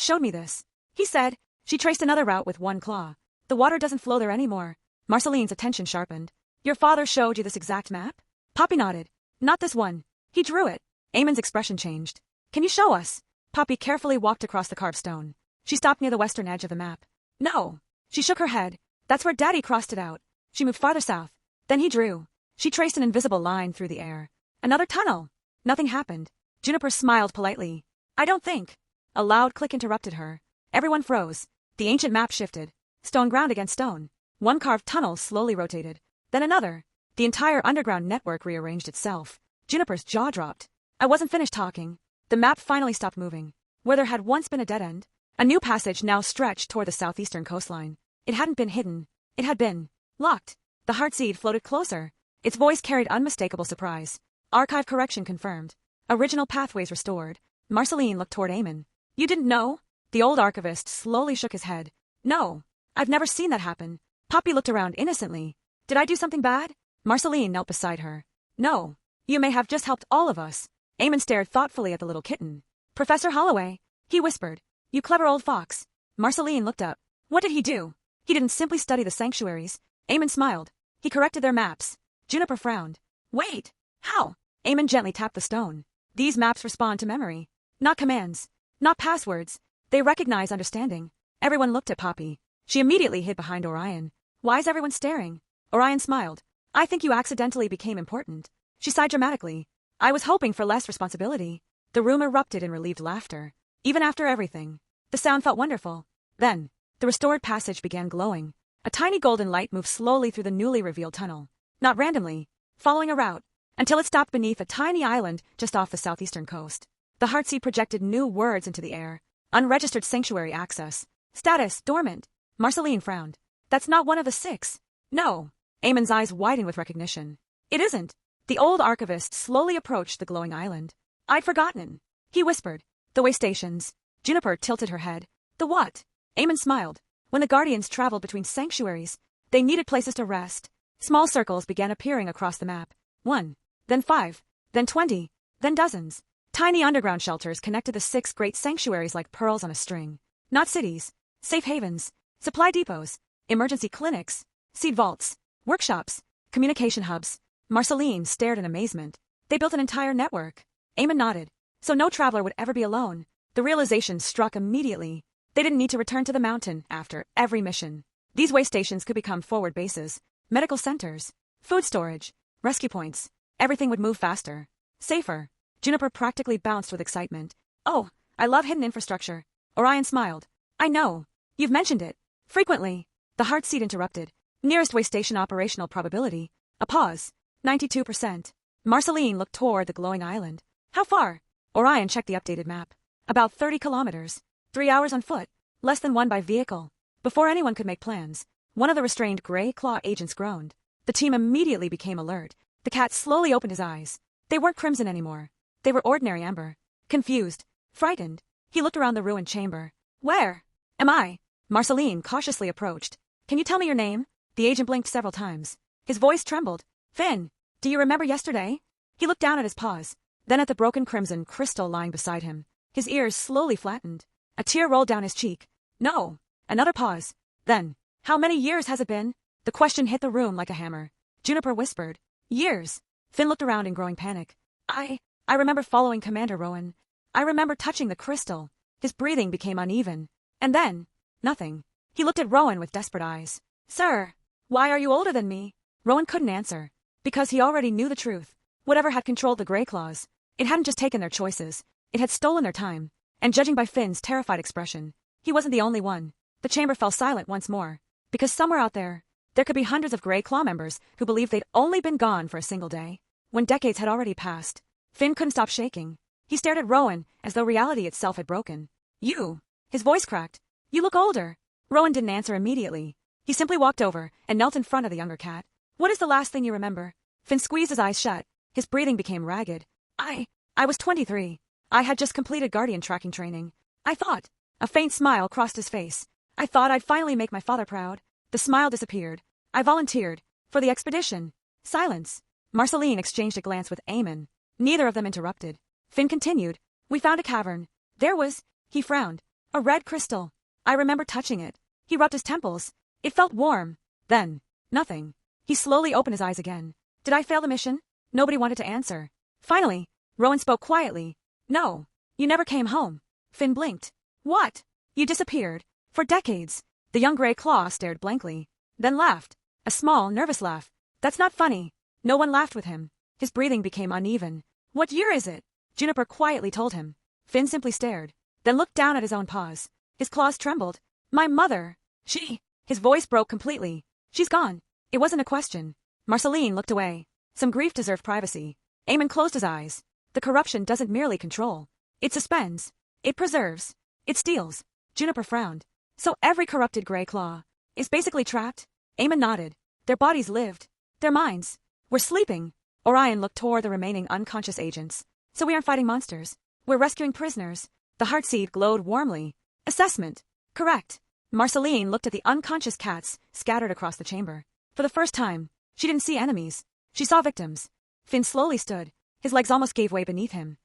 showed me this. He said. She traced another route with one claw. The water doesn't flow there anymore. Marceline's attention sharpened. Your father showed you this exact map? Poppy nodded. Not this one. He drew it. Eamon's expression changed. Can you show us? Poppy carefully walked across the carved stone. She stopped near the western edge of the map. No. She shook her head. That's where Daddy crossed it out. She moved farther south. Then he drew. She traced an invisible line through the air. Another tunnel. Nothing happened. Juniper smiled politely. I don't think. A loud click interrupted her. Everyone froze. The ancient map shifted. Stone ground against stone. One carved tunnel slowly rotated. Then another. The entire underground network rearranged itself. Juniper's jaw dropped. I wasn't finished talking. The map finally stopped moving. Where there had once been a dead end, a new passage now stretched toward the southeastern coastline. It hadn't been hidden. It had been locked. The heartseed floated closer. Its voice carried unmistakable surprise. Archive correction confirmed. Original pathways restored. Marceline looked toward Eamon. You didn't know? The old archivist slowly shook his head. No. I've never seen that happen. Poppy looked around innocently. Did I do something bad? Marceline knelt beside her. No. You may have just helped all of us. Eamon stared thoughtfully at the little kitten. Professor Holloway, he whispered. You clever old fox. Marceline looked up. What did he do? He didn't simply study the sanctuaries. Eamon smiled. He corrected their maps. Juniper frowned. Wait. How? Eamon gently tapped the stone. These maps respond to memory. Not commands. Not passwords. They recognize understanding. Everyone looked at Poppy. She immediately hid behind Orion. Why is everyone staring? Orion smiled. I think you accidentally became important. She sighed dramatically. I was hoping for less responsibility. The room erupted in relieved laughter. Even after everything. The sound felt wonderful. Then, the restored passage began glowing. A tiny golden light moved slowly through the newly revealed tunnel. Not randomly. Following a route. Until it stopped beneath a tiny island just off the southeastern coast. The heartseed projected new words into the air. Unregistered sanctuary access. Status, dormant. Marceline frowned. That's not one of the 6. No. Eamon's eyes widened with recognition. It isn't. The old archivist slowly approached the glowing island. I'd forgotten. He whispered. The way stations. Juniper tilted her head. The what? Eamon smiled. When the Guardians traveled between sanctuaries, they needed places to rest. Small circles began appearing across the map. 1. Then 5. Then 20. Then dozens. Tiny underground shelters connected the 6 great sanctuaries like pearls on a string. Not cities. Safe havens. Supply depots. Emergency clinics. Seed vaults. Workshops. Communication hubs. Marceline stared in amazement. They built an entire network. Eamon nodded. So no traveler would ever be alone. The realization struck immediately. They didn't need to return to the mountain after every mission. These way stations could become forward bases, medical centers, food storage, rescue points. Everything would move faster. Safer. Juniper practically bounced with excitement. Oh, I love hidden infrastructure. Orion smiled. I know. You've mentioned it. Frequently. The heartseed interrupted. Nearest way station operational probability. A pause. 92%. Marceline looked toward the glowing island. How far? Orion checked the updated map. About 30 kilometers. 3 hours on foot. Less than 1 by vehicle. Before anyone could make plans, one of the restrained gray claw agents groaned. The team immediately became alert. The cat slowly opened his eyes. They weren't crimson anymore. They were ordinary amber. Confused. Frightened. He looked around the ruined chamber. Where am I? Marceline cautiously approached. Can you tell me your name? The agent blinked several times. His voice trembled. Finn, do you remember yesterday? He looked down at his paws, then at the broken crimson crystal lying beside him. His ears slowly flattened. A tear rolled down his cheek. No. Another pause. Then, how many years has it been? The question hit the room like a hammer. Juniper whispered. Years. Finn looked around in growing panic. I remember following Commander Rowan. I remember touching the crystal. His breathing became uneven. And then, nothing. He looked at Rowan with desperate eyes. Sir, why are you older than me? Rowan couldn't answer. Because he already knew the truth. Whatever had controlled the Grey Claws, it hadn't just taken their choices. It had stolen their time. And judging by Finn's terrified expression, he wasn't the only one. The chamber fell silent once more. Because somewhere out there could be hundreds of Grey Claw members who believed they'd only been gone for a single day. When decades had already passed, Finn couldn't stop shaking. He stared at Rowan as though reality itself had broken. You. His voice cracked. You look older. Rowan didn't answer immediately. He simply walked over and knelt in front of the younger cat. What is the last thing you remember? Finn squeezed his eyes shut. His breathing became ragged. I was 23. I had just completed Guardian tracking training. I thought. A faint smile crossed his face. I thought I'd finally make my father proud. The smile disappeared. I volunteered. For the expedition. Silence. Marceline exchanged a glance with Eamon. Neither of them interrupted. Finn continued. We found a cavern. There was, he frowned, a red crystal. I remember touching it. He rubbed his temples. It felt warm. Then, nothing. He slowly opened his eyes again. Did I fail the mission? Nobody wanted to answer. Finally, Rowan spoke quietly. No, you never came home. Finn blinked. What? You disappeared. For decades. The young gray claw stared blankly. Then laughed. A small, nervous laugh. That's not funny. No one laughed with him. His breathing became uneven. What year is it? Juniper quietly told him. Finn simply stared. Then looked down at his own paws. His claws trembled. My mother. She. His voice broke completely. She's gone. It wasn't a question. Marcelline looked away. Some grief deserved privacy. Eamon closed his eyes. The corruption doesn't merely control. It suspends. It preserves. It steals. Juniper frowned. So every corrupted gray claw is basically trapped? Eamon nodded. Their bodies lived. Their minds were sleeping. Orion looked toward the remaining unconscious agents. So we aren't fighting monsters. We're rescuing prisoners. The heartseed glowed warmly. Assessment. Correct. Marceline looked at the unconscious cats scattered across the chamber. For the first time, she didn't see enemies. She saw victims. Finn slowly stood. His legs almost gave way beneath him.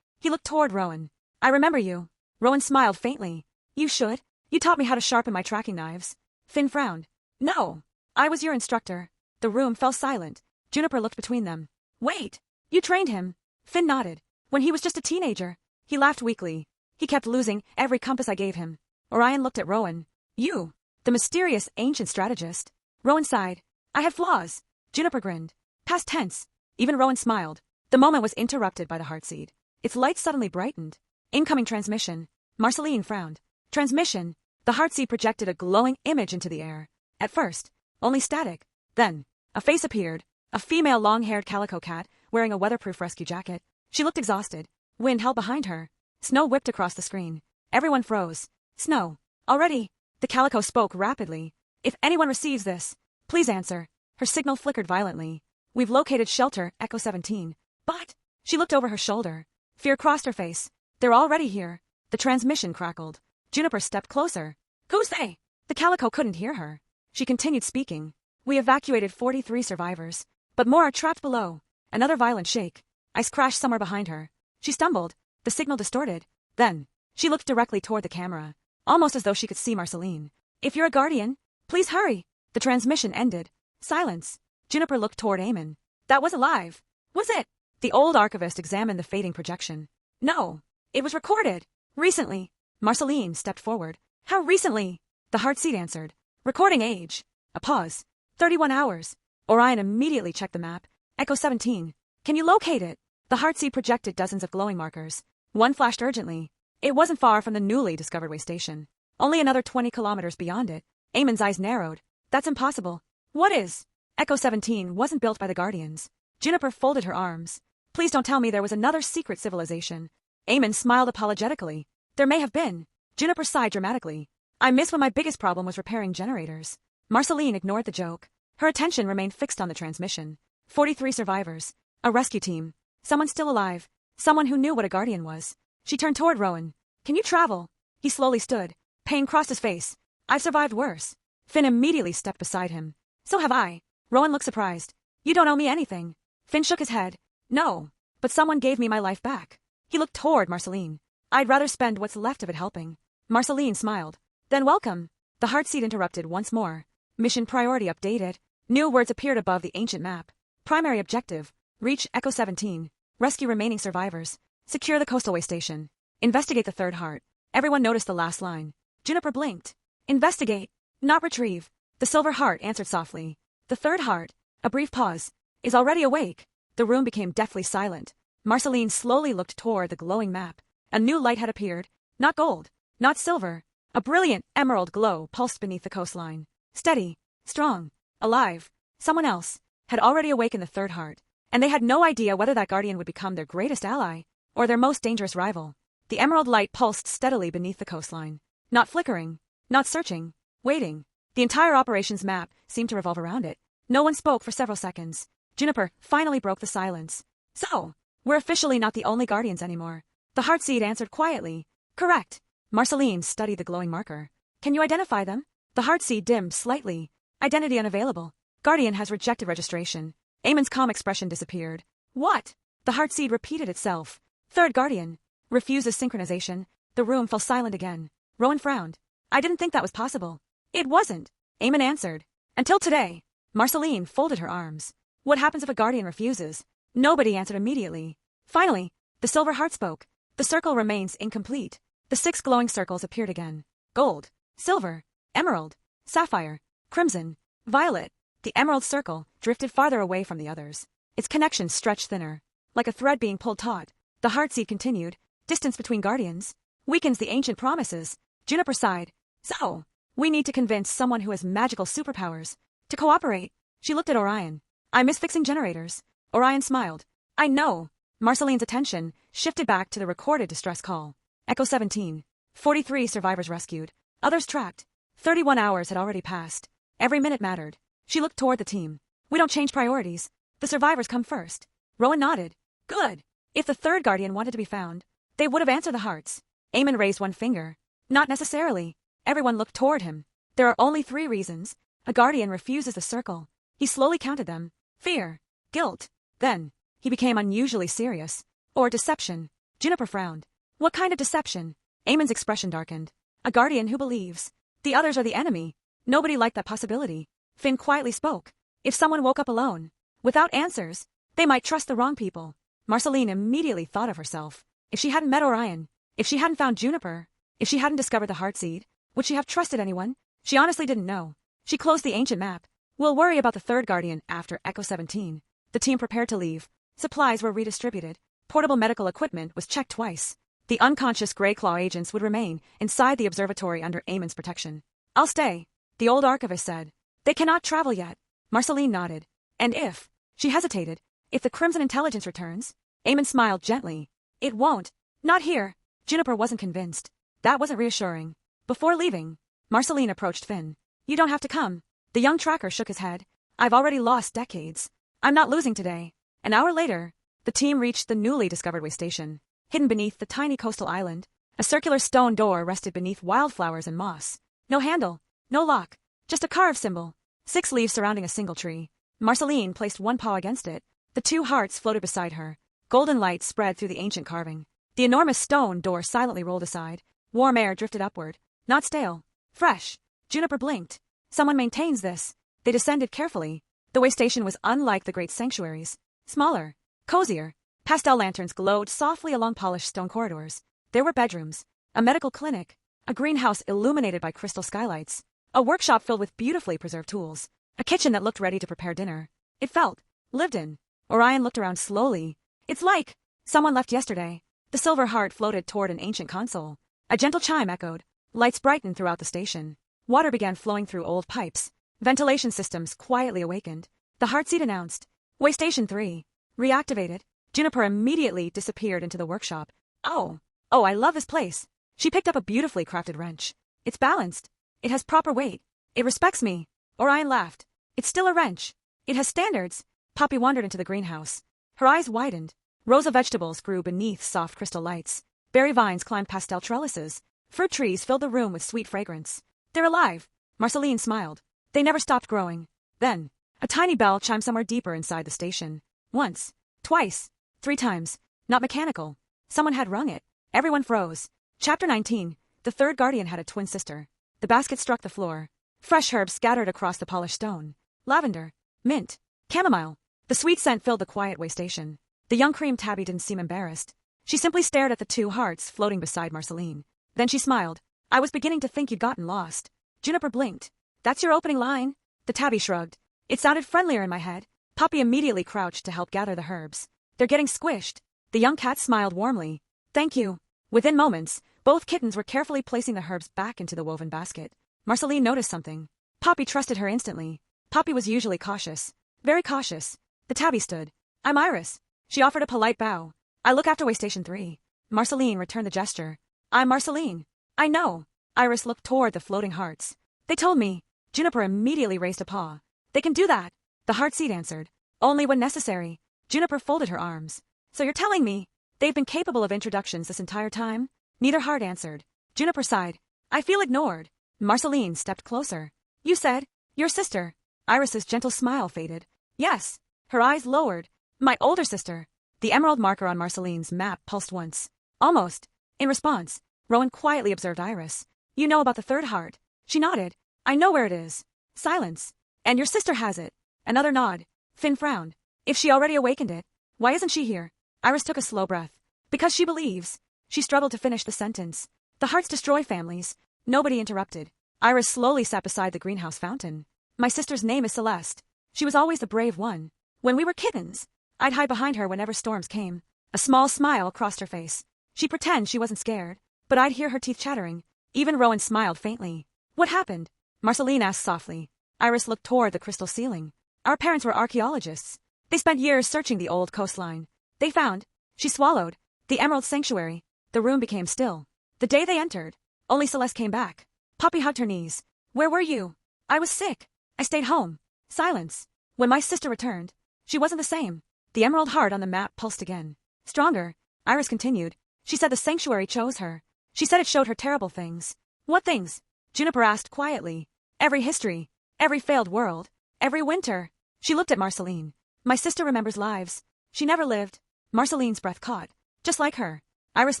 He looked toward Rowan. I remember you. Rowan smiled faintly. You should. You taught me how to sharpen my tracking knives. Finn frowned. No. I was your instructor. The room fell silent. Juniper looked between them. Wait. You trained him. Finn nodded. When he was just a teenager. He laughed weakly. He kept losing every compass I gave him. Orion looked at Rowan. You. The mysterious ancient strategist. Rowan sighed. I had flaws. Juniper grinned. Past tense. Even Rowan smiled. The moment was interrupted by the heartseed. Its light suddenly brightened. Incoming transmission. Marceline frowned. Transmission. The heartseed projected a glowing image into the air. At first, only static. Then, a face appeared. A female long-haired calico cat, wearing a weatherproof rescue jacket. She looked exhausted. Wind held behind her. Snow whipped across the screen. Everyone froze. Snow. Already. The calico spoke rapidly. If anyone receives this, please answer. Her signal flickered violently. We've located shelter, Echo 17. But, she looked over her shoulder. Fear crossed her face. They're already here. The transmission crackled. Juniper stepped closer. Who's they? The calico couldn't hear her. She continued speaking. We evacuated 43 survivors. But more are trapped below. Another violent shake. Ice crashed somewhere behind her. She stumbled. The signal distorted. Then, she looked directly toward the camera. Almost as though she could see Marceline. If you're a guardian, please hurry. The transmission ended. Silence. Juniper looked toward Eamon. That was alive. Was it? The old archivist examined the fading projection. No. It was recorded. Recently. Marceline stepped forward. How recently? The heartseed answered. Recording age. A pause. 31 hours. Orion immediately checked the map. Echo 17. Can you locate it? The heartseed projected dozens of glowing markers. One flashed urgently. It wasn't far from the newly discovered way station. Only another 20 kilometers beyond it. Eamon's eyes narrowed. That's impossible. What is? Echo 17 wasn't built by the Guardians. Juniper folded her arms. Please don't tell me there was another secret civilization. Eamon smiled apologetically. There may have been. Juniper sighed dramatically. I miss when my biggest problem was repairing generators. Marceline ignored the joke. Her attention remained fixed on the transmission. 43 survivors. A rescue team. Someone still alive. Someone who knew what a guardian was. She turned toward Rowan. Can you travel? He slowly stood. Pain crossed his face. I've survived worse. Finn immediately stepped beside him. So have I. Rowan looked surprised. You don't owe me anything. Finn shook his head. No. But someone gave me my life back. He looked toward Marceline. I'd rather spend what's left of it helping. Marceline smiled. Then welcome. The heartseed interrupted once more. Mission priority updated. New words appeared above the ancient map. Primary objective. Reach Echo 17. Rescue remaining survivors. Secure the coastal way station. Investigate the third heart. Everyone noticed the last line. Juniper blinked. Investigate. Not retrieve. The silver heart answered softly. The third heart. A brief pause. Is already awake. The room became deathly silent. Marceline slowly looked toward the glowing map. A new light had appeared. Not gold. Not silver. A brilliant emerald glow pulsed beneath the coastline. Steady. Strong. Alive. Someone else had already awakened the third heart. And they had no idea whether that guardian would become their greatest ally or their most dangerous rival. The emerald light pulsed steadily beneath the coastline. Not flickering. Not searching. Waiting. The entire operations map seemed to revolve around it. No one spoke for several seconds. Juniper finally broke the silence. So, we're officially not the only guardians anymore. The heartseed answered quietly. Correct. Marceline studied the glowing marker. Can you identify them? The heartseed dimmed slightly. Identity unavailable. Guardian has rejected registration. Eamon's calm expression disappeared. What? The heartseed repeated itself. Third guardian. Refuses synchronization. The room fell silent again. Rowan frowned. I didn't think that was possible. It wasn't, Eamon answered. Until today. Marcelline folded her arms. What happens if a guardian refuses? Nobody answered immediately. Finally, the silver heart spoke. The circle remains incomplete. The 6 glowing circles appeared again. Gold, silver, emerald, sapphire, crimson, violet. The emerald circle drifted farther away from the others. Its connections stretched thinner. Like a thread being pulled taut, the heartseed continued. Distance between guardians weakens the ancient promises. Juniper sighed. So, we need to convince someone who has magical superpowers to cooperate. She looked at Orion. I miss fixing generators. Orion smiled. I know. Marceline's attention shifted back to the recorded distress call. Echo 17. 43 survivors rescued. Others tracked. 31 hours had already passed. Every minute mattered. She looked toward the team. We don't change priorities. The survivors come first. Rowan nodded. Good. If the third guardian wanted to be found, they would have answered the hearts. Eamon raised one finger. Not necessarily. Everyone looked toward him. There are only 3 reasons. A guardian refuses the circle. He slowly counted them. Fear. Guilt. Then, he became unusually serious. Or deception. Juniper frowned. What kind of deception? Eamon's expression darkened. A guardian who believes. The others are the enemy. Nobody liked that possibility. Finn quietly spoke. If someone woke up alone, without answers, they might trust the wrong people. Marceline immediately thought of herself. If she hadn't met Orion, if she hadn't found Juniper, if she hadn't discovered the heartseed, would she have trusted anyone? She honestly didn't know. She closed the ancient map. We'll worry about the third guardian after Echo 17. The team prepared to leave. Supplies were redistributed. Portable medical equipment was checked twice. The unconscious Grey Claw agents would remain inside the observatory under Eamon's protection. I'll stay, the old archivist said. They cannot travel yet. Marceline nodded. And if, she hesitated, if the Crimson Intelligence returns? Eamon smiled gently. It won't. Not here. Juniper wasn't convinced. That wasn't reassuring. Before leaving, Marceline approached Finn. You don't have to come. The young tracker shook his head. I've already lost decades. I'm not losing today. An hour later, the team reached the newly discovered way station. Hidden beneath the tiny coastal island, a circular stone door rested beneath wildflowers and moss. No handle, no lock, just a carved symbol. 6 leaves surrounding a single tree. Marceline placed one paw against it. The 2 hearts floated beside her. Golden light spread through the ancient carving. The enormous stone door silently rolled aside. Warm air drifted upward. Not stale. Fresh. Juniper blinked. Someone maintains this. They descended carefully. The way station was unlike the great sanctuaries. Smaller. Cozier. Pastel lanterns glowed softly along polished stone corridors. There were bedrooms. A medical clinic. A greenhouse illuminated by crystal skylights. A workshop filled with beautifully preserved tools. A kitchen that looked ready to prepare dinner. It felt lived in. Orion looked around slowly. It's like someone left yesterday. The silver heart floated toward an ancient console. A gentle chime echoed. Lights brightened throughout the station. Water began flowing through old pipes. Ventilation systems quietly awakened. The heartseed announced. Way Station 3. Reactivated. Juniper immediately disappeared into the workshop. Oh, I love this place. She picked up a beautifully crafted wrench. It's balanced. It has proper weight. It respects me. Orion laughed. It's still a wrench. It has standards. Poppy wandered into the greenhouse. Her eyes widened. Rows of vegetables grew beneath soft crystal lights. Berry vines climbed pastel trellises. Fruit trees filled the room with sweet fragrance. They're alive. Marceline smiled. They never stopped growing. Then, a tiny bell chimed somewhere deeper inside the station. Once. Twice. 3 times. Not mechanical. Someone had rung it. Everyone froze. Chapter 19. The third guardian had a twin sister. The basket struck the floor. Fresh herbs scattered across the polished stone. Lavender. Mint. Chamomile. The sweet scent filled the quiet way station. The young cream tabby didn't seem embarrassed. She simply stared at the 2 hearts floating beside Marceline. Then she smiled. I was beginning to think you'd gotten lost. Juniper blinked. That's your opening line? The tabby shrugged. It sounded friendlier in my head. Poppy immediately crouched to help gather the herbs. They're getting squished. The young cat smiled warmly. Thank you. Within moments, both kittens were carefully placing the herbs back into the woven basket. Marceline noticed something. Poppy trusted her instantly. Poppy was usually cautious. Very cautious. The tabby stood. I'm Iris. She offered a polite bow. I look after way station 3. Marceline returned the gesture. I'm Marceline. I know. Iris looked toward the floating hearts. They told me. Juniper immediately raised a paw. They can do that. The heartseed answered. Only when necessary. Juniper folded her arms. So you're telling me they've been capable of introductions this entire time? Neither heart answered. Juniper sighed. I feel ignored. Marceline stepped closer. You said, your sister. Iris's gentle smile faded. Yes. Her eyes lowered. My older sister. The emerald marker on Marceline's map pulsed once. Almost. In response, Rowan quietly observed Iris. You know about the third heart. She nodded. I know where it is. Silence. And your sister has it. Another nod. Finn frowned. If she already awakened it, why isn't she here? Iris took a slow breath. Because she believes. She struggled to finish the sentence. The hearts destroy families. Nobody interrupted. Iris slowly sat beside the greenhouse fountain. My sister's name is Celeste. She was always the brave one. When we were kittens, I'd hide behind her whenever storms came. A small smile crossed her face. She'd pretend she wasn't scared, but I'd hear her teeth chattering. Even Rowan smiled faintly. What happened? Marceline asked softly. Iris looked toward the crystal ceiling. Our parents were archaeologists. They spent years searching the old coastline. They found, she swallowed, the Emerald Sanctuary. The room became still. The day they entered, only Celeste came back. Poppy hugged her knees. Where were you? I was sick. I stayed home. Silence. When my sister returned, she wasn't the same. The emerald heart on the map pulsed again. Stronger. Iris continued. She said the sanctuary chose her. She said it showed her terrible things. What things? Juniper asked quietly. Every history. Every failed world. Every winter. She looked at Marceline. My sister remembers lives. She never lived. Marceline's breath caught. Just like her. Iris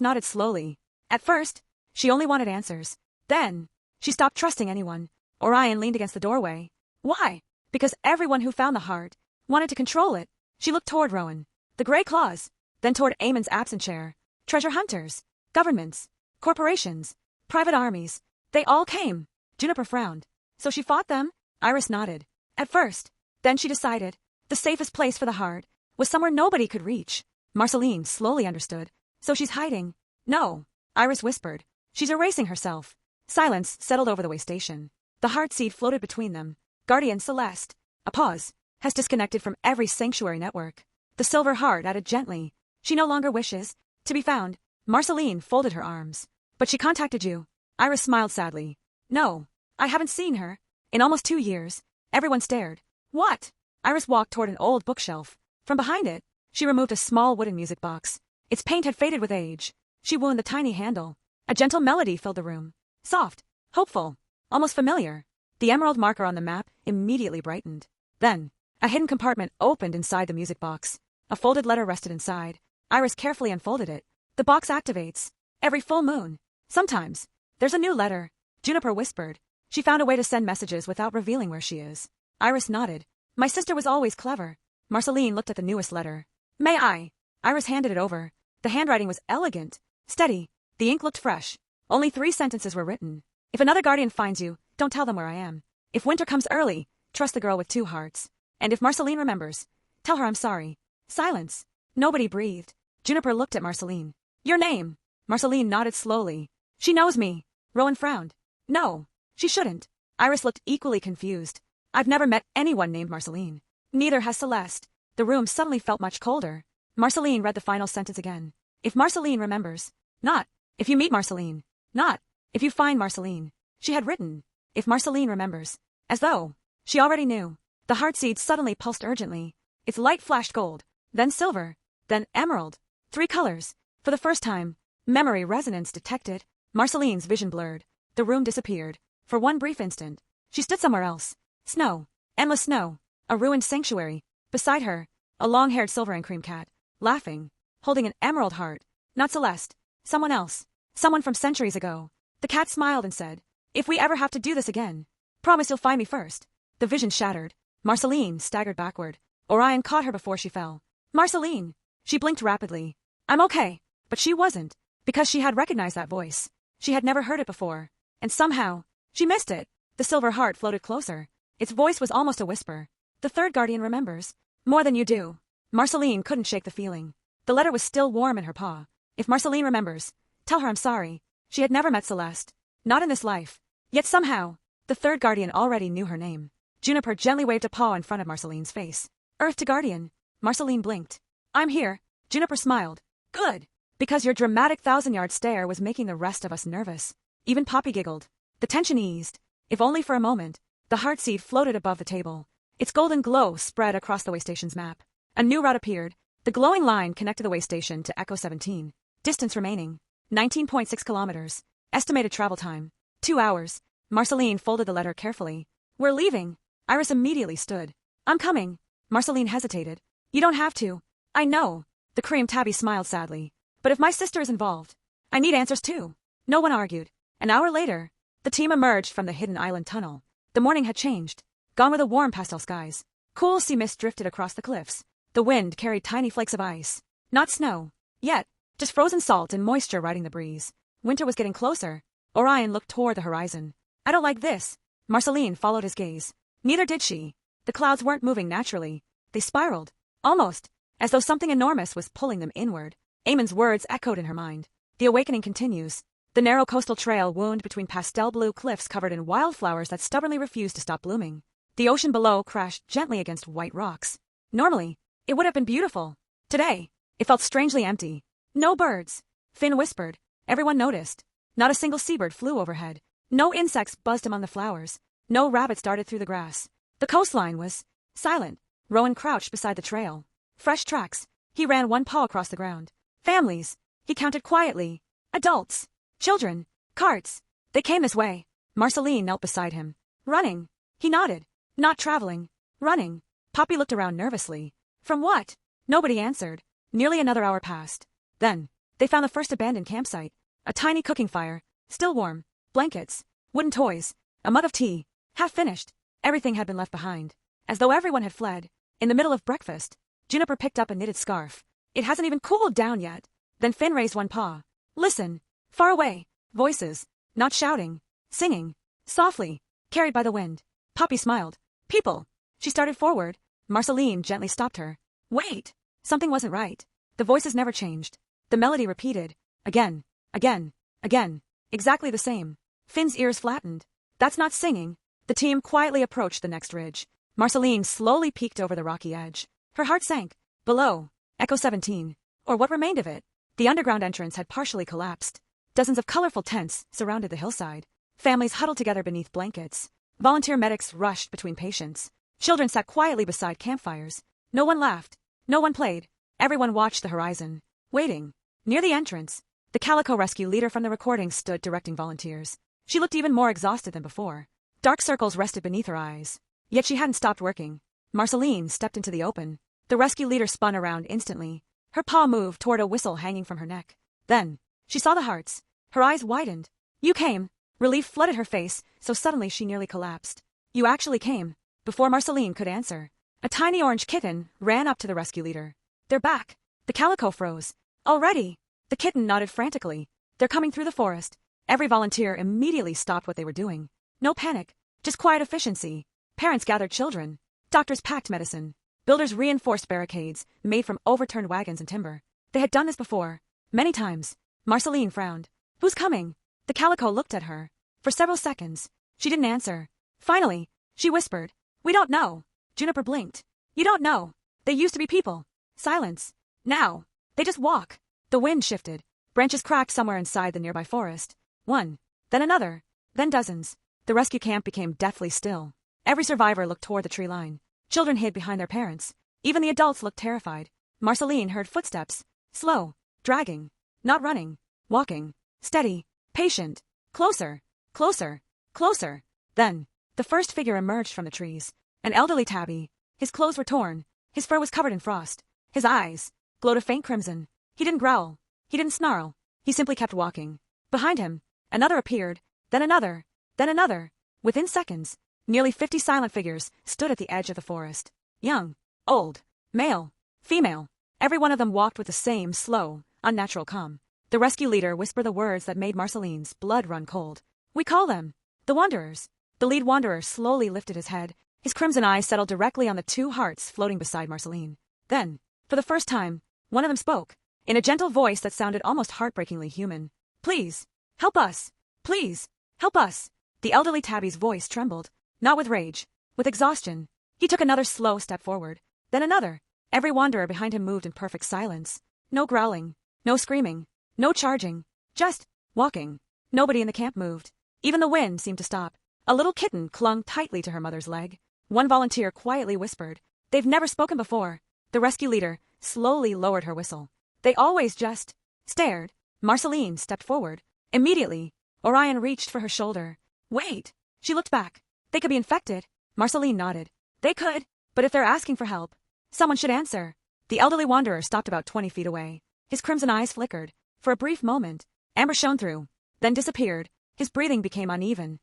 nodded slowly. At first, she only wanted answers. Then, she stopped trusting anyone. Orion leaned against the doorway. Why? Because everyone who found the heart wanted to control it. She looked toward Rowan. The gray claws. Then toward Eamon's absent chair. Treasure hunters. Governments. Corporations. Private armies. They all came. Juniper frowned. So she fought them? Iris nodded. At first. Then she decided. The safest place for the heart was somewhere nobody could reach. Marceline slowly understood. So she's hiding. No. Iris whispered. She's erasing herself. Silence settled over the way station. The heart seed floated between them. Guardian Celeste. A pause. Has disconnected from every sanctuary network. The silver heart added gently. She no longer wishes to be found. Marceline folded her arms. But she contacted you. Iris smiled sadly. No. I haven't seen her. In almost 2 years. Everyone stared. What? Iris walked toward an old bookshelf. From behind it, she removed a small wooden music box. Its paint had faded with age. She wound the tiny handle. A gentle melody filled the room. Soft. Hopeful. Almost familiar. The emerald marker on the map immediately brightened. Then, a hidden compartment opened inside the music box. A folded letter rested inside. Iris carefully unfolded it. The box activates. Every full moon. Sometimes. There's a new letter. Juniper whispered. She found a way to send messages without revealing where she is. Iris nodded. My sister was always clever. Marceline looked at the newest letter. May I? Iris handed it over. The handwriting was elegant. Steady. The ink looked fresh. Only 3 sentences were written. If another guardian finds you, don't tell them where I am. If winter comes early, trust the girl with 2 hearts. And if Marceline remembers, tell her I'm sorry. Silence. Nobody breathed. Juniper looked at Marceline. Your name? Marceline nodded slowly. She knows me. Rowan frowned. No, she shouldn't. Iris looked equally confused. I've never met anyone named Marceline. Neither has Celeste. The room suddenly felt much colder. Marceline read the final sentence again. If Marceline remembers. Not. If you meet Marceline. Not. If you find Marceline. She had written. If Marceline remembers. As though. She already knew. The heartseed suddenly pulsed urgently. Its light flashed gold. Then silver. Then emerald. 3 colors. For the first time. Memory resonance detected. Marceline's vision blurred. The room disappeared. For one brief instant. She stood somewhere else. Snow. Endless snow. A ruined sanctuary. Beside her. A long-haired silver and cream cat. Laughing. Holding an emerald heart. Not Celeste. Someone else. Someone from centuries ago. The cat smiled and said, if we ever have to do this again, promise you'll find me first. The vision shattered. Marceline staggered backward. Orion caught her before she fell. Marceline. She blinked rapidly. I'm okay. But she wasn't. Because she had recognized that voice. She had never heard it before. And somehow, she missed it. The silver heart floated closer. Its voice was almost a whisper. The third guardian remembers. More than you do. Marceline couldn't shake the feeling. The letter was still warm in her paw. If Marceline remembers, tell her I'm sorry. She had never met Celeste. Not in this life. Yet somehow, the third guardian already knew her name. Juniper gently waved a paw in front of Marceline's face. Earth to guardian. Marceline blinked. I'm here. Juniper smiled. Good. Because your dramatic 1,000-yard stare was making the rest of us nervous. Even Poppy giggled. The tension eased. If only for a moment. The heartseed floated above the table. Its golden glow spread across the way station's map. A new route appeared. The glowing line connected the way station to Echo 17. Distance remaining. 19.6 kilometers. Estimated travel time. 2 hours. Marceline folded the letter carefully. We're leaving. Iris immediately stood. I'm coming. Marceline hesitated. You don't have to. I know. The cream tabby smiled sadly. But if my sister is involved, I need answers too. No one argued. An hour later, the team emerged from the hidden island tunnel. The morning had changed. Gone were the warm pastel skies. Cool sea mist drifted across the cliffs. The wind carried tiny flakes of ice. Not snow. Yet, just frozen salt and moisture riding the breeze. Winter was getting closer. Orion looked toward the horizon. I don't like this. Marcelline followed his gaze. Neither did she. The clouds weren't moving naturally. They spiraled. Almost. As though something enormous was pulling them inward. Eamon's words echoed in her mind. The awakening continues. The narrow coastal trail wound between pastel blue cliffs covered in wildflowers that stubbornly refused to stop blooming. The ocean below crashed gently against white rocks. Normally, it would have been beautiful. Today, it felt strangely empty. No birds. Finn whispered. Everyone noticed. Not a single seabird flew overhead. No insects buzzed among the flowers. No rabbits darted through the grass. The coastline was silent. Rowan crouched beside the trail. Fresh tracks. He ran one paw across the ground. Families. He counted quietly. Adults. Children. Carts. They came this way. Marceline knelt beside him. Running. He nodded. Not traveling. Running. Poppy looked around nervously. From what? Nobody answered. Nearly another hour passed. Then, they found the first abandoned campsite. A tiny cooking fire. Still warm. Blankets. Wooden toys. A mug of tea. Half finished. Everything had been left behind. As though everyone had fled. In the middle of breakfast, Juniper picked up a knitted scarf. It hasn't even cooled down yet. Then Finn raised one paw. Listen. Far away. Voices. Not shouting. Singing. Softly. Carried by the wind. Poppy smiled. People. She started forward. Marceline gently stopped her. Wait. Something wasn't right. The voices never changed. The melody repeated. Again. Again. Again. Exactly the same. Finn's ears flattened. That's not singing. The team quietly approached the next ridge. Marceline slowly peeked over the rocky edge. Her heart sank. Below. Echo 17. Or what remained of it. The underground entrance had partially collapsed. Dozens of colorful tents surrounded the hillside. Families huddled together beneath blankets. Volunteer medics rushed between patients. Children sat quietly beside campfires. No one laughed. No one played. Everyone watched the horizon. Waiting. Near the entrance, the Calico rescue leader from the recording stood directing volunteers. She looked even more exhausted than before. Dark circles rested beneath her eyes. Yet she hadn't stopped working. Marceline stepped into the open. The rescue leader spun around instantly. Her paw moved toward a whistle hanging from her neck. Then, she saw the hearts. Her eyes widened. You came. Relief flooded her face, so suddenly she nearly collapsed. You actually came. Before Marceline could answer, a tiny orange kitten ran up to the rescue leader. They're back. The calico froze. Already. The kitten nodded frantically. They're coming through the forest. Every volunteer immediately stopped what they were doing. No panic. Just quiet efficiency. Parents gathered children. Doctors packed medicine. Builders reinforced barricades, made from overturned wagons and timber. They had done this before. Many times. Marceline frowned. Who's coming? The calico looked at her. For several seconds, she didn't answer. Finally, she whispered. We don't know. Juniper blinked. You don't know. They used to be people. Silence. Now, they just walk. The wind shifted. Branches cracked somewhere inside the nearby forest. One. Then another. Then dozens. The rescue camp became deathly still. Every survivor looked toward the tree line. Children hid behind their parents. Even the adults looked terrified. Marceline heard footsteps. Slow. Dragging. Not running. Walking. Steady. Patient. Closer. Closer. Closer. Then, the first figure emerged from the trees. An elderly tabby. His clothes were torn. His fur was covered in frost. His eyes glowed a faint crimson. He didn't growl. He didn't snarl. He simply kept walking. Behind him, another appeared. Then another. Then another. Within seconds, nearly 50 silent figures stood at the edge of the forest. Young. Old. Male. Female. Every one of them walked with the same slow, unnatural calm. The rescue leader whispered the words that made Marceline's blood run cold. We call them the Wanderers. The lead wanderer slowly lifted his head. His crimson eyes settled directly on the two hearts floating beside Marceline. Then, for the first time, one of them spoke, in a gentle voice that sounded almost heartbreakingly human. Please, help us. Please, help us. The elderly tabby's voice trembled, not with rage, with exhaustion. He took another slow step forward, then another. Every wanderer behind him moved in perfect silence. No growling, no screaming, no charging, just walking. Nobody in the camp moved. Even the wind seemed to stop. A little kitten clung tightly to her mother's leg. One volunteer quietly whispered. They've never spoken before. The rescue leader slowly lowered her whistle. They always just stared. Marceline stepped forward. Immediately, Orion reached for her shoulder. Wait. She looked back. They could be infected. Marceline nodded. They could, but if they're asking for help, someone should answer. The elderly wanderer stopped about 20 feet away. His crimson eyes flickered. For a brief moment, amber shone through, then disappeared. His breathing became uneven.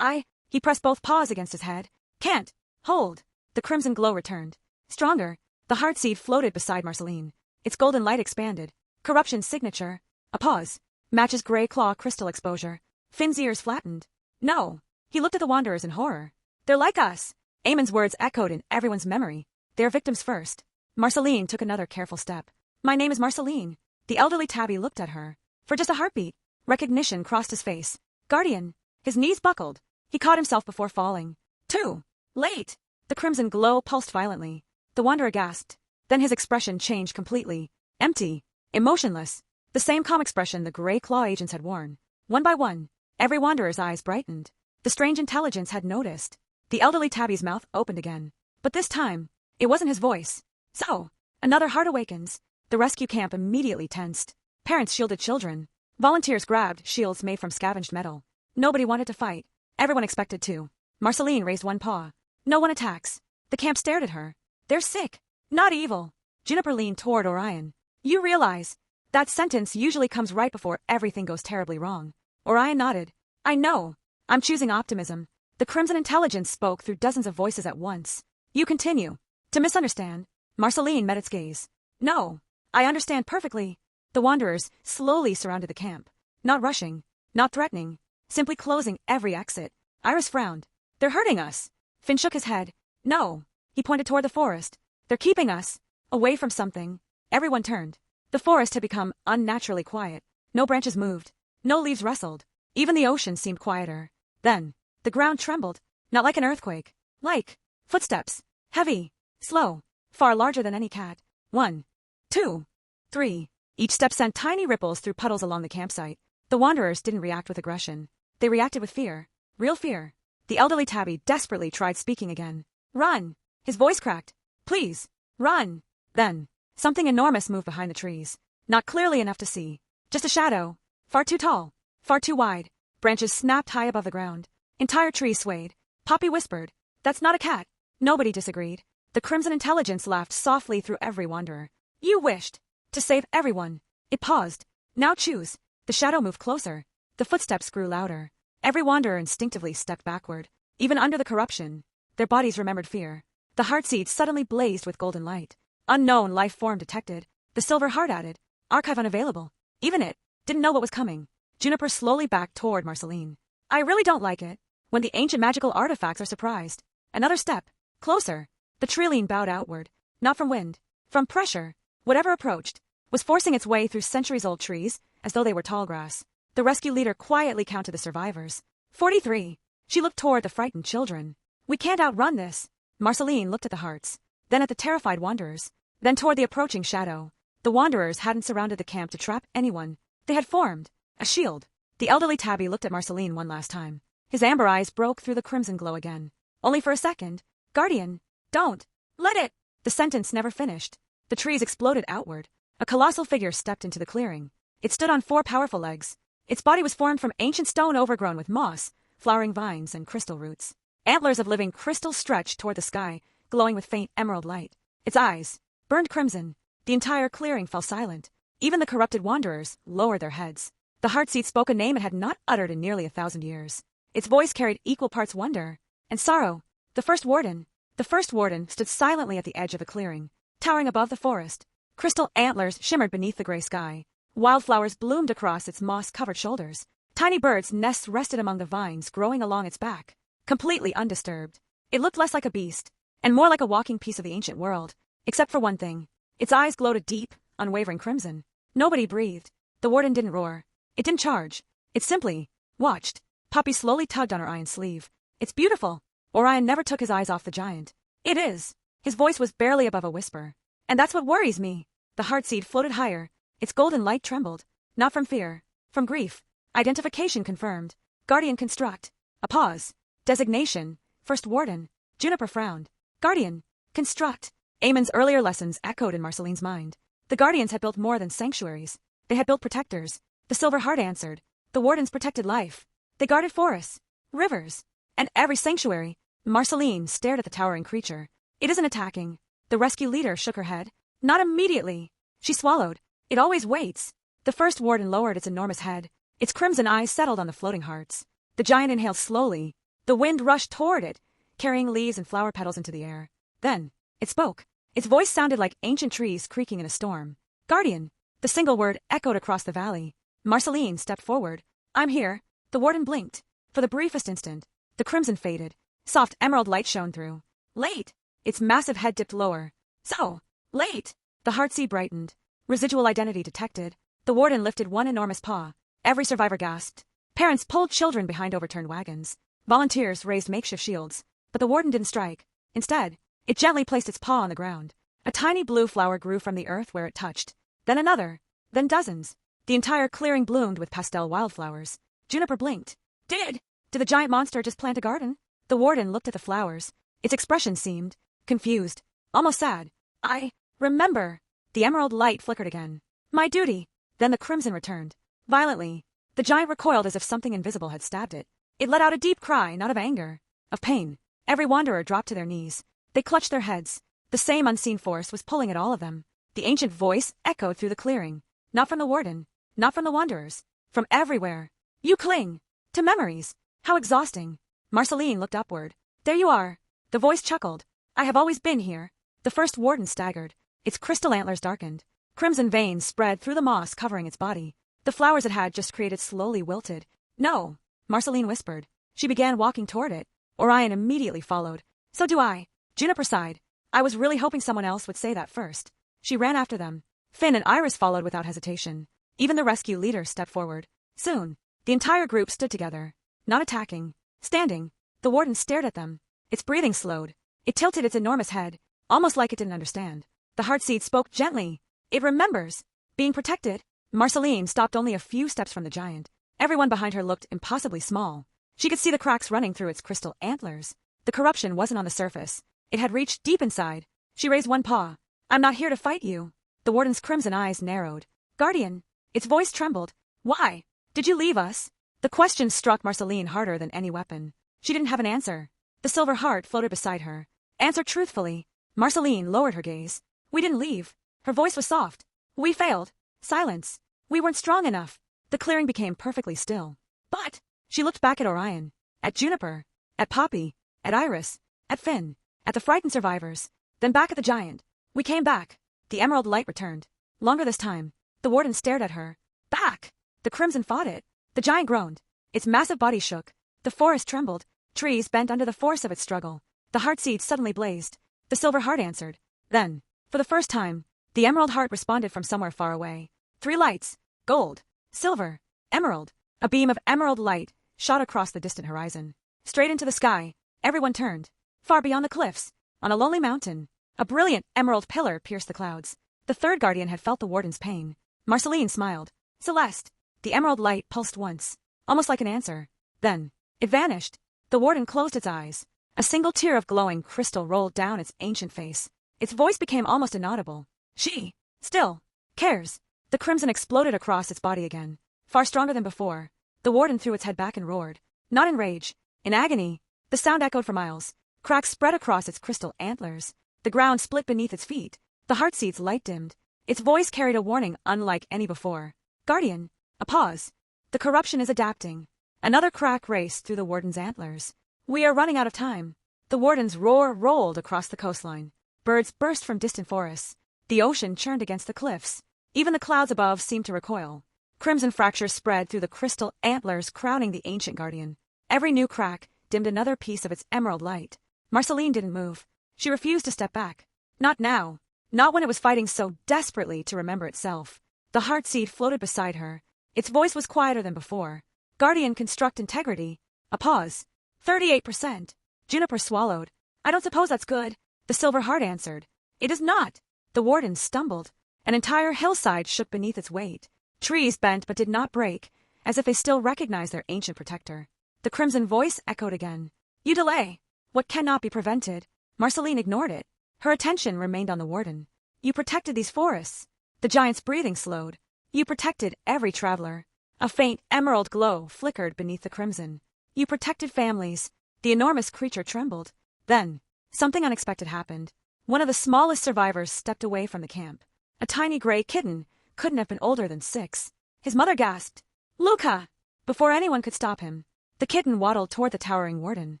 He pressed both paws against his head. Can't. Hold. The crimson glow returned. Stronger. The heart seed floated beside Marcelline. Its golden light expanded. Corruption's signature. A pause. Matches gray claw crystal exposure. Finn's ears flattened. No. He looked at the wanderers in horror. They're like us. Eamon's words echoed in everyone's memory. They're victims first. Marcelline took another careful step. My name is Marcelline. The elderly tabby looked at her. For just a heartbeat. Recognition crossed his face. Guardian. His knees buckled. He caught himself before falling. Too late. The crimson glow pulsed violently. The wanderer gasped. Then his expression changed completely. Empty. Emotionless. The same calm expression the gray claw agents had worn. One by one, every wanderer's eyes brightened. The strange intelligence had noticed. The elderly tabby's mouth opened again. But this time, it wasn't his voice. So, another heart awakens. The rescue camp immediately tensed. Parents shielded children. Volunteers grabbed shields made from scavenged metal. Nobody wanted to fight. Everyone expected to. Marcelline raised one paw. No one attacks. The camp stared at her. They're sick. Not evil. Juniper leaned toward Orion. You realize that sentence usually comes right before everything goes terribly wrong. Orion nodded. I know. I'm choosing optimism. The crimson intelligence spoke through dozens of voices at once. You continue to misunderstand. Marcelline met its gaze. No. I understand perfectly. The wanderers slowly surrounded the camp. Not rushing. Not threatening. Simply closing every exit. Iris frowned. They're hurting us. Finn shook his head. No. He pointed toward the forest. They're keeping us away from something. Everyone turned. The forest had become unnaturally quiet. No branches moved. No leaves rustled. Even the ocean seemed quieter. Then, the ground trembled. Not like an earthquake. Like footsteps. Heavy. Slow. Far larger than any cat. 1, 2, 3. Each step sent tiny ripples through puddles along the campsite. The wanderers didn't react with aggression. They reacted with fear. Real fear. The elderly tabby desperately tried speaking again. Run. His voice cracked. Please. Run. Then, something enormous moved behind the trees. Not clearly enough to see. Just a shadow. Far too tall. Far too wide. Branches snapped high above the ground. Entire trees swayed. Poppy whispered. That's not a cat. Nobody disagreed. The crimson intelligence laughed softly through every wanderer. You wished to save everyone. It paused. Now choose. The shadow moved closer. The footsteps grew louder. Every wanderer instinctively stepped backward. Even under the corruption, their bodies remembered fear. The heartseed suddenly blazed with golden light. Unknown life form detected. The silver heart added. Archive unavailable. Even it didn't know what was coming. Juniper slowly backed toward Marcelline. I really don't like it when the ancient magical artifacts are surprised. Another step. Closer. The trilene bowed outward. Not from wind. From pressure. Whatever approached was forcing its way through centuries-old trees as though they were tall grass. The rescue leader quietly counted the survivors. 43. She looked toward the frightened children. We can't outrun this. Marcelline looked at the hearts, then at the terrified wanderers, then toward the approaching shadow. The wanderers hadn't surrounded the camp to trap anyone. They had formed a shield. The elderly tabby looked at Marcelline one last time. His amber eyes broke through the crimson glow again. Only for a second. Guardian. Don't. Let it. The sentence never finished. The trees exploded outward. A colossal figure stepped into the clearing. It stood on 4 powerful legs. Its body was formed from ancient stone overgrown with moss, flowering vines, and crystal roots. Antlers of living crystal stretched toward the sky, glowing with faint emerald light. Its eyes burned crimson. The entire clearing fell silent. Even the corrupted wanderers lowered their heads. The heartseed spoke a name it had not uttered in nearly 1,000 years. Its voice carried equal parts wonder and sorrow. The first warden. The first warden stood silently at the edge of the clearing, towering above the forest. Crystal antlers shimmered beneath the gray sky. Wildflowers bloomed across its moss-covered shoulders. Tiny birds' nests rested among the vines growing along its back. Completely undisturbed. It looked less like a beast, and more like a walking piece of the ancient world. Except for one thing. Its eyes glowed a deep, unwavering crimson. Nobody breathed. The warden didn't roar. It didn't charge. It simply watched. Poppy slowly tugged on Orion's sleeve. It's beautiful. Orion never took his eyes off the giant. It is. His voice was barely above a whisper. And that's what worries me. The heartseed floated higher. Its golden light trembled. Not from fear. From grief. Identification confirmed. Guardian construct. A pause. Designation. First warden. Juniper frowned. Guardian. Construct. Eamon's earlier lessons echoed in Marceline's mind. The Guardians had built more than sanctuaries. They had built protectors. The Silver Heart answered. The wardens protected life. They guarded forests, rivers, and every sanctuary. Marcelline stared at the towering creature. It isn't attacking. The rescue leader shook her head. Not immediately. She swallowed. It always waits. The first warden lowered its enormous head. Its crimson eyes settled on the floating hearts. The giant inhaled slowly. The wind rushed toward it, carrying leaves and flower petals into the air. Then, it spoke. Its voice sounded like ancient trees creaking in a storm. Guardian. The single word echoed across the valley. Marcelline stepped forward. I'm here. The warden blinked. For the briefest instant, the crimson faded. Soft emerald light shone through. Late. Its massive head dipped lower. So, late. The heartseed brightened. Residual identity detected. The warden lifted one enormous paw. Every survivor gasped. Parents pulled children behind overturned wagons. Volunteers raised makeshift shields. But the warden didn't strike. Instead, it gently placed its paw on the ground. A tiny blue flower grew from the earth where it touched. Then another. Then dozens. The entire clearing bloomed with pastel wildflowers. Juniper blinked. Did the giant monster just plant a garden? The warden looked at the flowers. Its expression seemed confused, almost sad. I remember. The emerald light flickered again. My duty. Then the crimson returned. Violently. The giant recoiled as if something invisible had stabbed it. It let out a deep cry, not of anger, of pain. Every wanderer dropped to their knees. They clutched their heads. The same unseen force was pulling at all of them. The ancient voice echoed through the clearing. Not from the warden. Not from the wanderers. From everywhere. You cling to memories. How exhausting. Marcelline looked upward. There you are. The voice chuckled. I have always been here. The first warden staggered. Its crystal antlers darkened. Crimson veins spread through the moss covering its body. The flowers it had just created slowly wilted. No, Marcelline whispered. She began walking toward it. Orion immediately followed. So do I. Juniper sighed. I was really hoping someone else would say that first. She ran after them. Finn and Iris followed without hesitation. Even the rescue leader stepped forward. Soon, the entire group stood together. Not attacking. Standing. The warden stared at them. Its breathing slowed. It tilted its enormous head, almost like it didn't understand. The heartseed spoke gently. It remembers. Being protected. Marcelline stopped only a few steps from the giant. Everyone behind her looked impossibly small. She could see the cracks running through its crystal antlers. The corruption wasn't on the surface. It had reached deep inside. She raised one paw. I'm not here to fight you. The warden's crimson eyes narrowed. Guardian. Its voice trembled. Why? Did you leave us? The question struck Marcelline harder than any weapon. She didn't have an answer. The silver heart floated beside her. Answer truthfully. Marcelline lowered her gaze. We didn't leave. Her voice was soft. We failed. Silence. We weren't strong enough. The clearing became perfectly still. But she looked back at Orion, at Juniper, at Poppy, at Iris, at Finn, at the frightened survivors, then back at the giant. We came back. The emerald light returned. Longer this time. The warden stared at her. Back! The crimson fought it. The giant groaned. Its massive body shook. The forest trembled. Trees bent under the force of its struggle. The heartseed suddenly blazed. The silver heart answered. Then, for the first time, the emerald heart responded from somewhere far away. 3 lights. Gold. Silver. Emerald. A beam of emerald light shot across the distant horizon. Straight into the sky. Everyone turned. Far beyond the cliffs. On a lonely mountain. A brilliant emerald pillar pierced the clouds. The third guardian had felt the warden's pain. Marcelline smiled. Celeste. The emerald light pulsed once. Almost like an answer. Then, it vanished. The warden closed its eyes. A single tear of glowing crystal rolled down its ancient face. Its voice became almost inaudible. She, still, cares. The crimson exploded across its body again. Far stronger than before. The warden threw its head back and roared. Not in rage. In agony. The sound echoed for miles. Cracks spread across its crystal antlers. The ground split beneath its feet. The heartseed's light dimmed. Its voice carried a warning unlike any before. Guardian. A pause. The corruption is adapting. Another crack raced through the warden's antlers. We are running out of time. The warden's roar rolled across the coastline. Birds burst from distant forests. The ocean churned against the cliffs. Even the clouds above seemed to recoil. Crimson fractures spread through the crystal antlers crowning the ancient guardian. Every new crack dimmed another piece of its emerald light. Marcelline didn't move. She refused to step back. Not now. Not when it was fighting so desperately to remember itself. The heartseed floated beside her. Its voice was quieter than before. Guardian construct integrity. A pause. 38%. Juniper swallowed. I don't suppose that's good. The silver heart answered. It is not. The warden stumbled. An entire hillside shook beneath its weight. Trees bent but did not break, as if they still recognized their ancient protector. The crimson voice echoed again. You delay. What cannot be prevented? Marcelline ignored it. Her attention remained on the warden. You protected these forests. The giant's breathing slowed. You protected every traveler. A faint emerald glow flickered beneath the crimson. You protected families. The enormous creature trembled. Then, something unexpected happened. One of the smallest survivors stepped away from the camp. A tiny gray kitten, couldn't have been older than 6. His mother gasped, "Luca!" Before anyone could stop him, the kitten waddled toward the towering warden,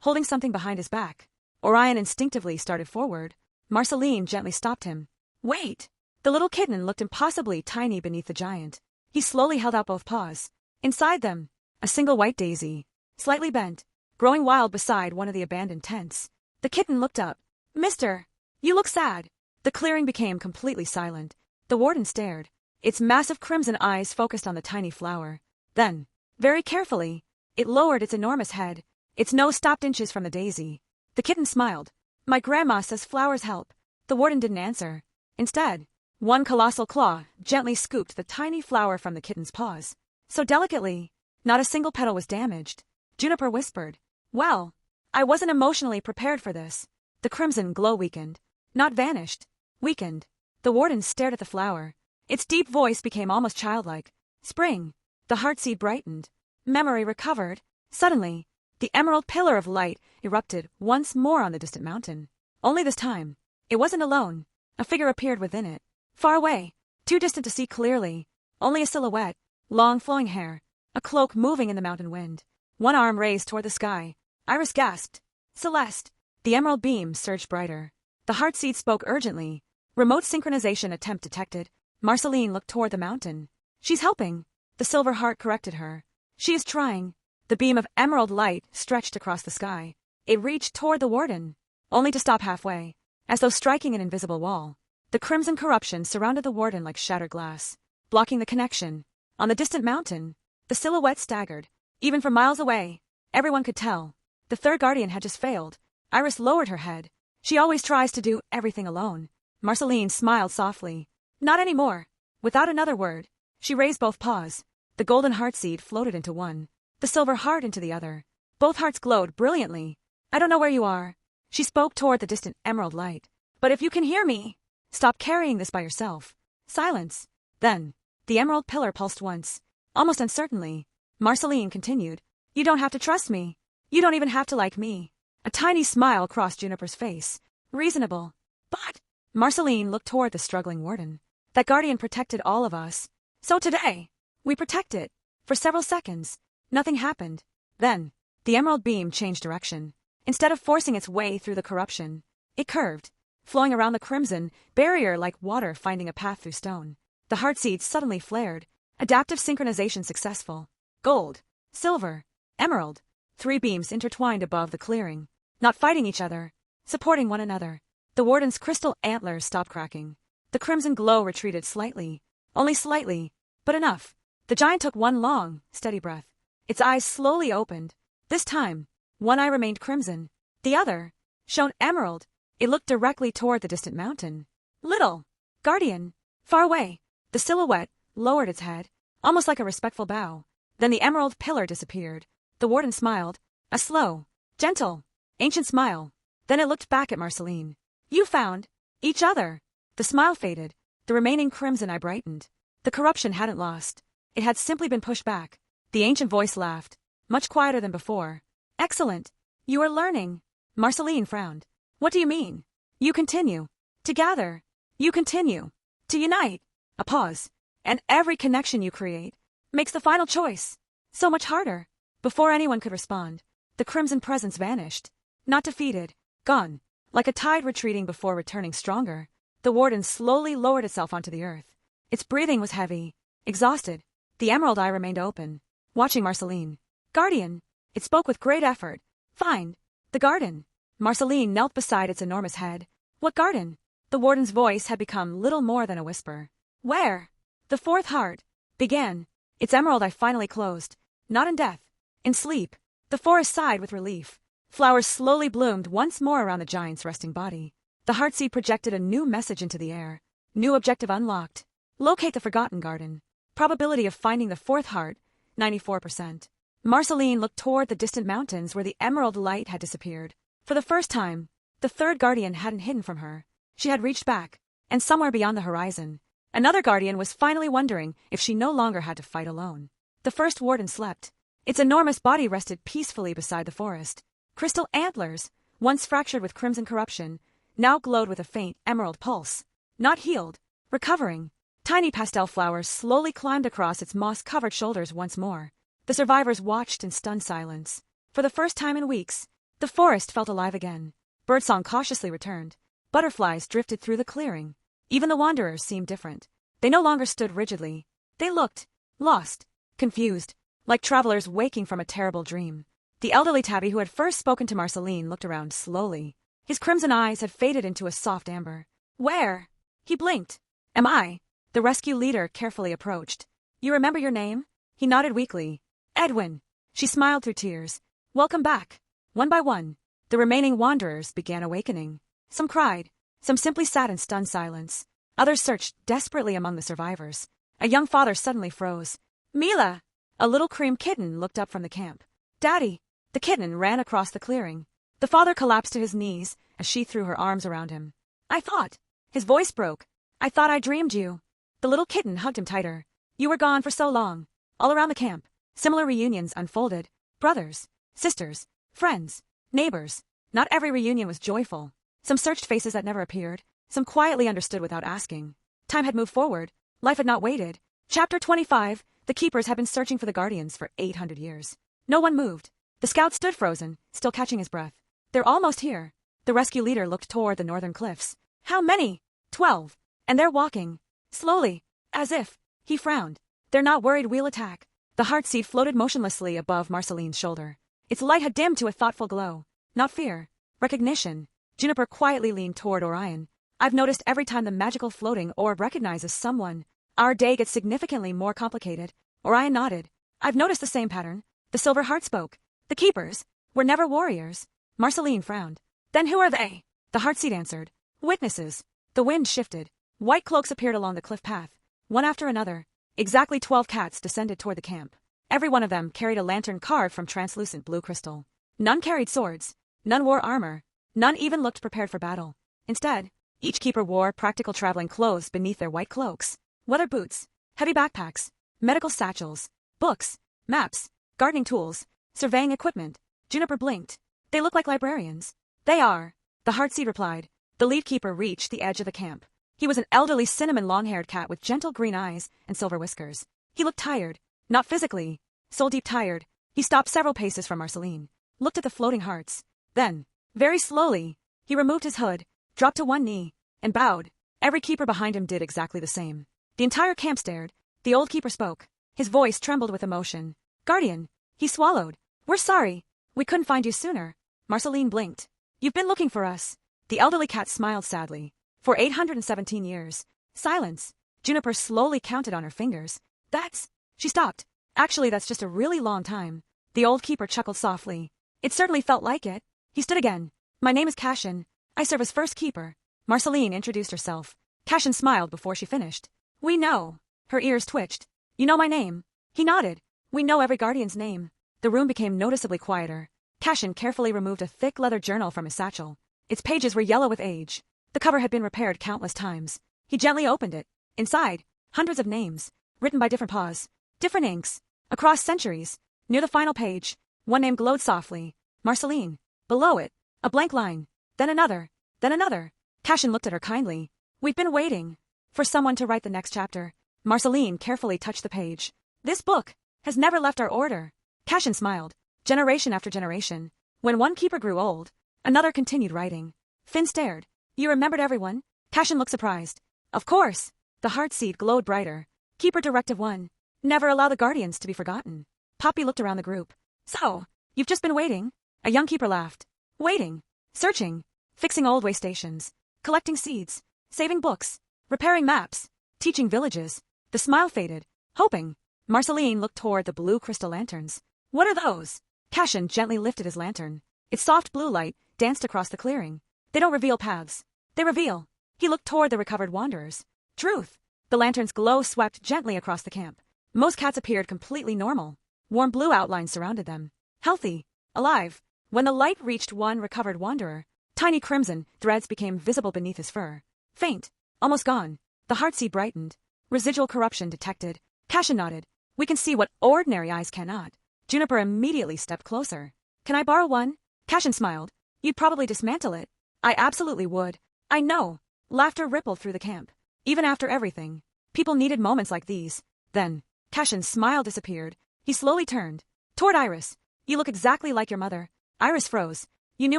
holding something behind his back. Orion instinctively started forward. Marcelline gently stopped him. "Wait!" The little kitten looked impossibly tiny beneath the giant. He slowly held out both paws. Inside them, a single white daisy, slightly bent, growing wild beside one of the abandoned tents. The kitten looked up. "Mister, you look sad." The clearing became completely silent. The warden stared, its massive crimson eyes focused on the tiny flower. Then, very carefully, it lowered its enormous head. Its nose stopped inches from the daisy. The kitten smiled. "My grandma says flowers help." The warden didn't answer. Instead, one colossal claw gently scooped the tiny flower from the kitten's paws. So delicately, not a single petal was damaged. Juniper whispered, "Well, I wasn't emotionally prepared for this." The crimson glow weakened, not vanished, weakened. The warden stared at the flower. Its deep voice became almost childlike. "Spring." The heartseed brightened. Memory recovered. Suddenly, the emerald pillar of light erupted once more on the distant mountain. Only this time, it wasn't alone. A figure appeared within it. Far away, too distant to see clearly, only a silhouette, long flowing hair, a cloak moving in the mountain wind. One arm raised toward the sky. Iris gasped. "Celeste." The emerald beam surged brighter. The heartseed spoke urgently. Remote synchronization attempt detected. Marcelline looked toward the mountain. "She's helping." The silver heart corrected her. "She is trying." The beam of emerald light stretched across the sky. It reached toward the warden, only to stop halfway, as though striking an invisible wall. The crimson corruption surrounded the warden like shattered glass, blocking the connection. On the distant mountain, the silhouette staggered. Even from miles away, everyone could tell. The third guardian had just failed. Iris lowered her head. She always tries to do everything alone. Marcelline smiled softly. "Not anymore." Without another word, she raised both paws. The golden heartseed floated into one, the silver heart into the other. Both hearts glowed brilliantly. "I don't know where you are." She spoke toward the distant emerald light. "But if you can hear me, stop carrying this by yourself." Silence. Then, the emerald pillar pulsed once, almost uncertainly. Marcelline continued, "You don't have to trust me. You don't even have to like me." A tiny smile crossed Juniper's face. "Reasonable." "But..." Marcelline looked toward the struggling warden. "That guardian protected all of us. So today, we protect it." For several seconds, nothing happened. Then, the emerald beam changed direction. Instead of forcing its way through the corruption, it curved, flowing around the crimson barrier like water finding a path through stone. The heartseed suddenly flared. Adaptive synchronization successful. Gold, silver, emerald. 3 beams intertwined above the clearing, not fighting each other, supporting one another. The warden's crystal antlers stopped cracking. The crimson glow retreated slightly, only slightly, but enough. The giant took one long, steady breath. Its eyes slowly opened. This time, one eye remained crimson. The other shone emerald. It looked directly toward the distant mountain. "Little guardian." Far away, the silhouette lowered its head, almost like a respectful bow. Then the emerald pillar disappeared. The warden smiled, a slow, gentle, ancient smile. Then it looked back at Marcelline. "You found each other." The smile faded. The remaining crimson eye brightened. The corruption hadn't lost. It had simply been pushed back. The ancient voice laughed, much quieter than before. "Excellent. You are learning." Marcelline frowned. "What do you mean?" "You continue to gather. You continue to unite." A pause. "And every connection you create makes the final choice so much harder." Before anyone could respond, the crimson presence vanished. Not defeated, gone, like a tide retreating before returning stronger. The warden slowly lowered itself onto the earth. Its breathing was heavy, exhausted. The emerald eye remained open, watching Marcelline. "Guardian." It spoke with great effort. "Find the garden." Marcelline knelt beside its enormous head. "What garden?" The warden's voice had become little more than a whisper. "Where?" "The fourth heart began." Its emerald eye finally closed. Not in death, in sleep. The forest sighed with relief. Flowers slowly bloomed once more around the giant's resting body. The heartseed projected a new message into the air. New objective unlocked. Locate the forgotten garden. Probability of finding the fourth heart, 94%. Marcelline looked toward the distant mountains where the emerald light had disappeared. For the first time, the third guardian hadn't hidden from her. She had reached back, and somewhere beyond the horizon, another guardian was finally wondering if she no longer had to fight alone. The first warden slept. Its enormous body rested peacefully beside the forest. Crystal antlers, once fractured with crimson corruption, now glowed with a faint emerald pulse. Not healed. Recovering. Tiny pastel flowers slowly climbed across its moss-covered shoulders once more. The survivors watched in stunned silence. For the first time in weeks, the forest felt alive again. Birdsong cautiously returned. Butterflies drifted through the clearing. Even the wanderers seemed different. They no longer stood rigidly. They looked lost, confused, like travelers waking from a terrible dream. The elderly tabby who had first spoken to Marcelline looked around slowly. His crimson eyes had faded into a soft amber. Where? He blinked. Am I? The rescue leader carefully approached. You remember your name? He nodded weakly. Edwin. She smiled through tears. Welcome back. One by one, the remaining wanderers began awakening. Some cried. Some simply sat in stunned silence. Others searched desperately among the survivors. A young father suddenly froze. Mila! A little cream kitten looked up from the camp. Daddy! The kitten ran across the clearing. The father collapsed to his knees as she threw her arms around him. I thought. His voice broke. I thought I dreamed you. The little kitten hugged him tighter. You were gone for so long. All around the camp, similar reunions unfolded. Brothers, sisters, friends, neighbors. Not every reunion was joyful. Some searched faces that never appeared. Some quietly understood without asking. Time had moved forward. Life had not waited. Chapter 25. The keepers had been searching for the guardians for 800 years. No one moved. The scout stood frozen, still catching his breath. They're almost here. The rescue leader looked toward the northern cliffs. How many? 12. And they're walking. Slowly. As if. He frowned. They're not worried we'll attack. The heartseed floated motionlessly above Marceline's shoulder. Its light had dimmed to a thoughtful glow. Not fear. Recognition. Juniper quietly leaned toward Orion. I've noticed every time the magical floating orb recognizes someone, our day gets significantly more complicated. Orion nodded. I've noticed the same pattern. The silver heart spoke. The keepers were never warriors. Marceline frowned. Then who are they? The heartseed answered. Witnesses. The wind shifted. White cloaks appeared along the cliff path. One after another. Exactly 12 cats descended toward the camp. Every one of them carried a lantern carved from translucent blue crystal. None carried swords. None wore armor. None even looked prepared for battle. Instead, each keeper wore practical traveling clothes beneath their white cloaks. Weather boots, heavy backpacks, medical satchels, books, maps, gardening tools, surveying equipment. Juniper blinked. They look like librarians. They are. The heartseed replied. The lead keeper reached the edge of the camp. He was an elderly cinnamon long-haired cat with gentle green eyes and silver whiskers. He looked tired. Not physically. Soul-deep tired. He stopped several paces from Marceline. Looked at the floating hearts. Then, very slowly, he removed his hood, dropped to one knee, and bowed. Every keeper behind him did exactly the same. The entire camp stared. The old keeper spoke. His voice trembled with emotion. Guardian. He swallowed. We're sorry. We couldn't find you sooner. Marceline blinked. You've been looking for us. The elderly cat smiled sadly. For 817 years. Silence. Juniper slowly counted on her fingers. That's... She stopped. Actually, that's just a really long time. The old keeper chuckled softly. It certainly felt like it. He stood again. My name is Cashin. I serve as first keeper. Marceline introduced herself. Cashin smiled before she finished. We know. Her ears twitched. You know my name? He nodded. We know every guardian's name. The room became noticeably quieter. Cashin carefully removed a thick leather journal from his satchel. Its pages were yellow with age. The cover had been repaired countless times. He gently opened it. Inside, hundreds of names, written by different paws, different inks, across centuries. Near the final page, one name glowed softly. Marceline. Below it, a blank line. Then another. Then another. Cashin looked at her kindly. We've been waiting for someone to write the next chapter. Marceline carefully touched the page. This book has never left our order. Cashin smiled. Generation after generation. When one keeper grew old, another continued writing. Finn stared. You remembered everyone? Cashin looked surprised. Of course. The heartseed glowed brighter. Keeper Directive 1. Never allow the guardians to be forgotten. Poppy looked around the group. So, you've just been waiting? A young keeper laughed. Waiting. Searching. Fixing old way stations. Collecting seeds. Saving books. Repairing maps. Teaching villages. The smile faded. Hoping. Marceline looked toward the blue crystal lanterns. What are those? Cashin gently lifted his lantern. Its soft blue light danced across the clearing. They don't reveal paths. They reveal. He looked toward the recovered wanderers. Truth. The lantern's glow swept gently across the camp. Most cats appeared completely normal. Warm blue outlines surrounded them. Healthy. Alive. When the light reached one recovered wanderer, tiny crimson threads became visible beneath his fur. Faint. Almost gone. The heartseed brightened. Residual corruption detected. Cashin nodded. We can see what ordinary eyes cannot. Juniper immediately stepped closer. Can I borrow one? Cashin smiled. You'd probably dismantle it. I absolutely would. I know. Laughter rippled through the camp. Even after everything, people needed moments like these. Then, Cashin's smile disappeared. He slowly turned toward Iris. You look exactly like your mother. Iris froze. You knew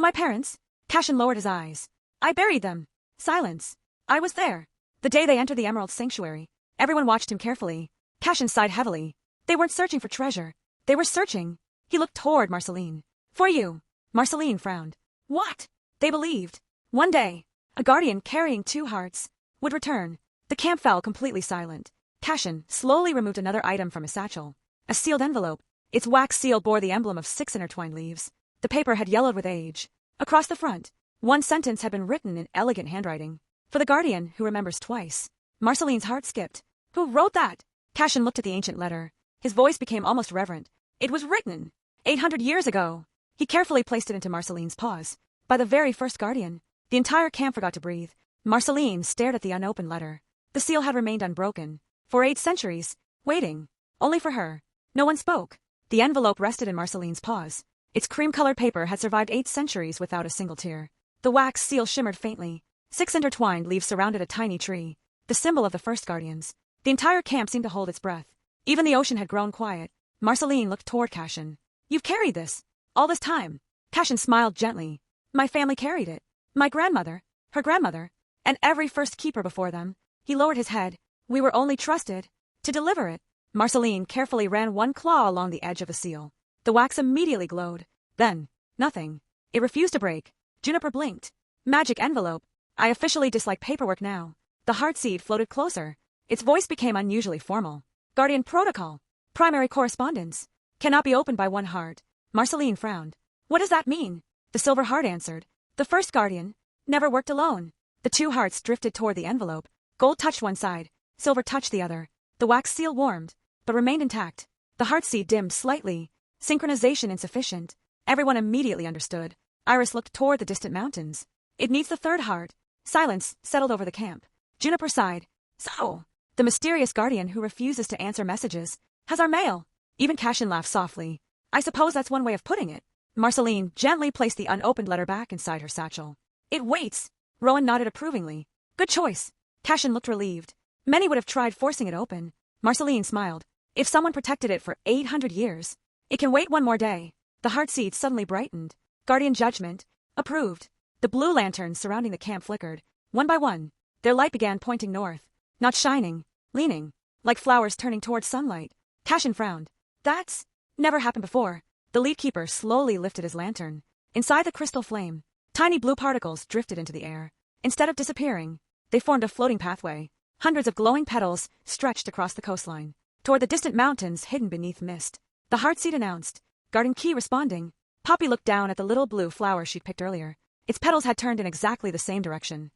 my parents? Cashin lowered his eyes. I buried them. Silence. I was there. The day they entered the Emerald Sanctuary. Everyone watched him carefully. Cashin sighed heavily. They weren't searching for treasure. They were searching. He looked toward Marcelline. For you. Marcelline frowned. What? They believed. One day, a guardian carrying 2 hearts would return. The camp fell completely silent. Cashin slowly removed another item from his satchel. A sealed envelope. Its wax seal bore the emblem of 6 intertwined leaves. The paper had yellowed with age. Across the front, one sentence had been written in elegant handwriting. For the guardian who remembers twice. Marceline's heart skipped. Who wrote that? Cashin looked at the ancient letter. His voice became almost reverent. It was written 800 years ago. He carefully placed it into Marceline's paws. By the very first guardian. The entire camp forgot to breathe. Marcelline stared at the unopened letter. The seal had remained unbroken. For 8 centuries. Waiting. Only for her. No one spoke. The envelope rested in Marcelline's paws. Its cream-colored paper had survived 8 centuries without a single tear. The wax seal shimmered faintly. 6 intertwined leaves surrounded a tiny tree. The symbol of the first guardians. The entire camp seemed to hold its breath. Even the ocean had grown quiet. Marcelline looked toward Cashin. You've carried this. All this time. Cashin smiled gently. My family carried it. My grandmother. Her grandmother. And every first keeper before them. He lowered his head. We were only trusted to deliver it. Marcelline carefully ran one claw along the edge of the seal. The wax immediately glowed. Then, nothing. It refused to break. Juniper blinked. Magic envelope. I officially dislike paperwork now. The heartseed floated closer. Its voice became unusually formal. Guardian protocol. Primary correspondence. Cannot be opened by one heart. Marcelline frowned. What does that mean? The silver heart answered. The first guardian never worked alone. The 2 hearts drifted toward the envelope. Gold touched one side. Silver touched the other. The wax seal warmed, but remained intact. The heartseed dimmed slightly. Synchronization insufficient. Everyone immediately understood. Iris looked toward the distant mountains. It needs the 3rd heart. Silence settled over the camp. Juniper sighed. So, the mysterious guardian who refuses to answer messages has our mail. Even Cashin laughed softly. I suppose that's one way of putting it. Marcelline gently placed the unopened letter back inside her satchel. It waits. Rowan nodded approvingly. Good choice. Cashin looked relieved. Many would have tried forcing it open. Marcelline smiled. If someone protected it for 800 years, it can wait one more day. The heartseed suddenly brightened. Guardian judgment. Approved. The blue lanterns surrounding the camp flickered. One by one, their light began pointing north. Not shining. Leaning. Like flowers turning toward sunlight. Cashin frowned. That's never happened before. The lead keeper slowly lifted his lantern. Inside the crystal flame, tiny blue particles drifted into the air. Instead of disappearing, they formed a floating pathway. Hundreds of glowing petals stretched across the coastline, toward the distant mountains hidden beneath mist. The heartseed announced. Guardian Key responding. Poppy looked down at the little blue flower she'd picked earlier. Its petals had turned in exactly the same direction.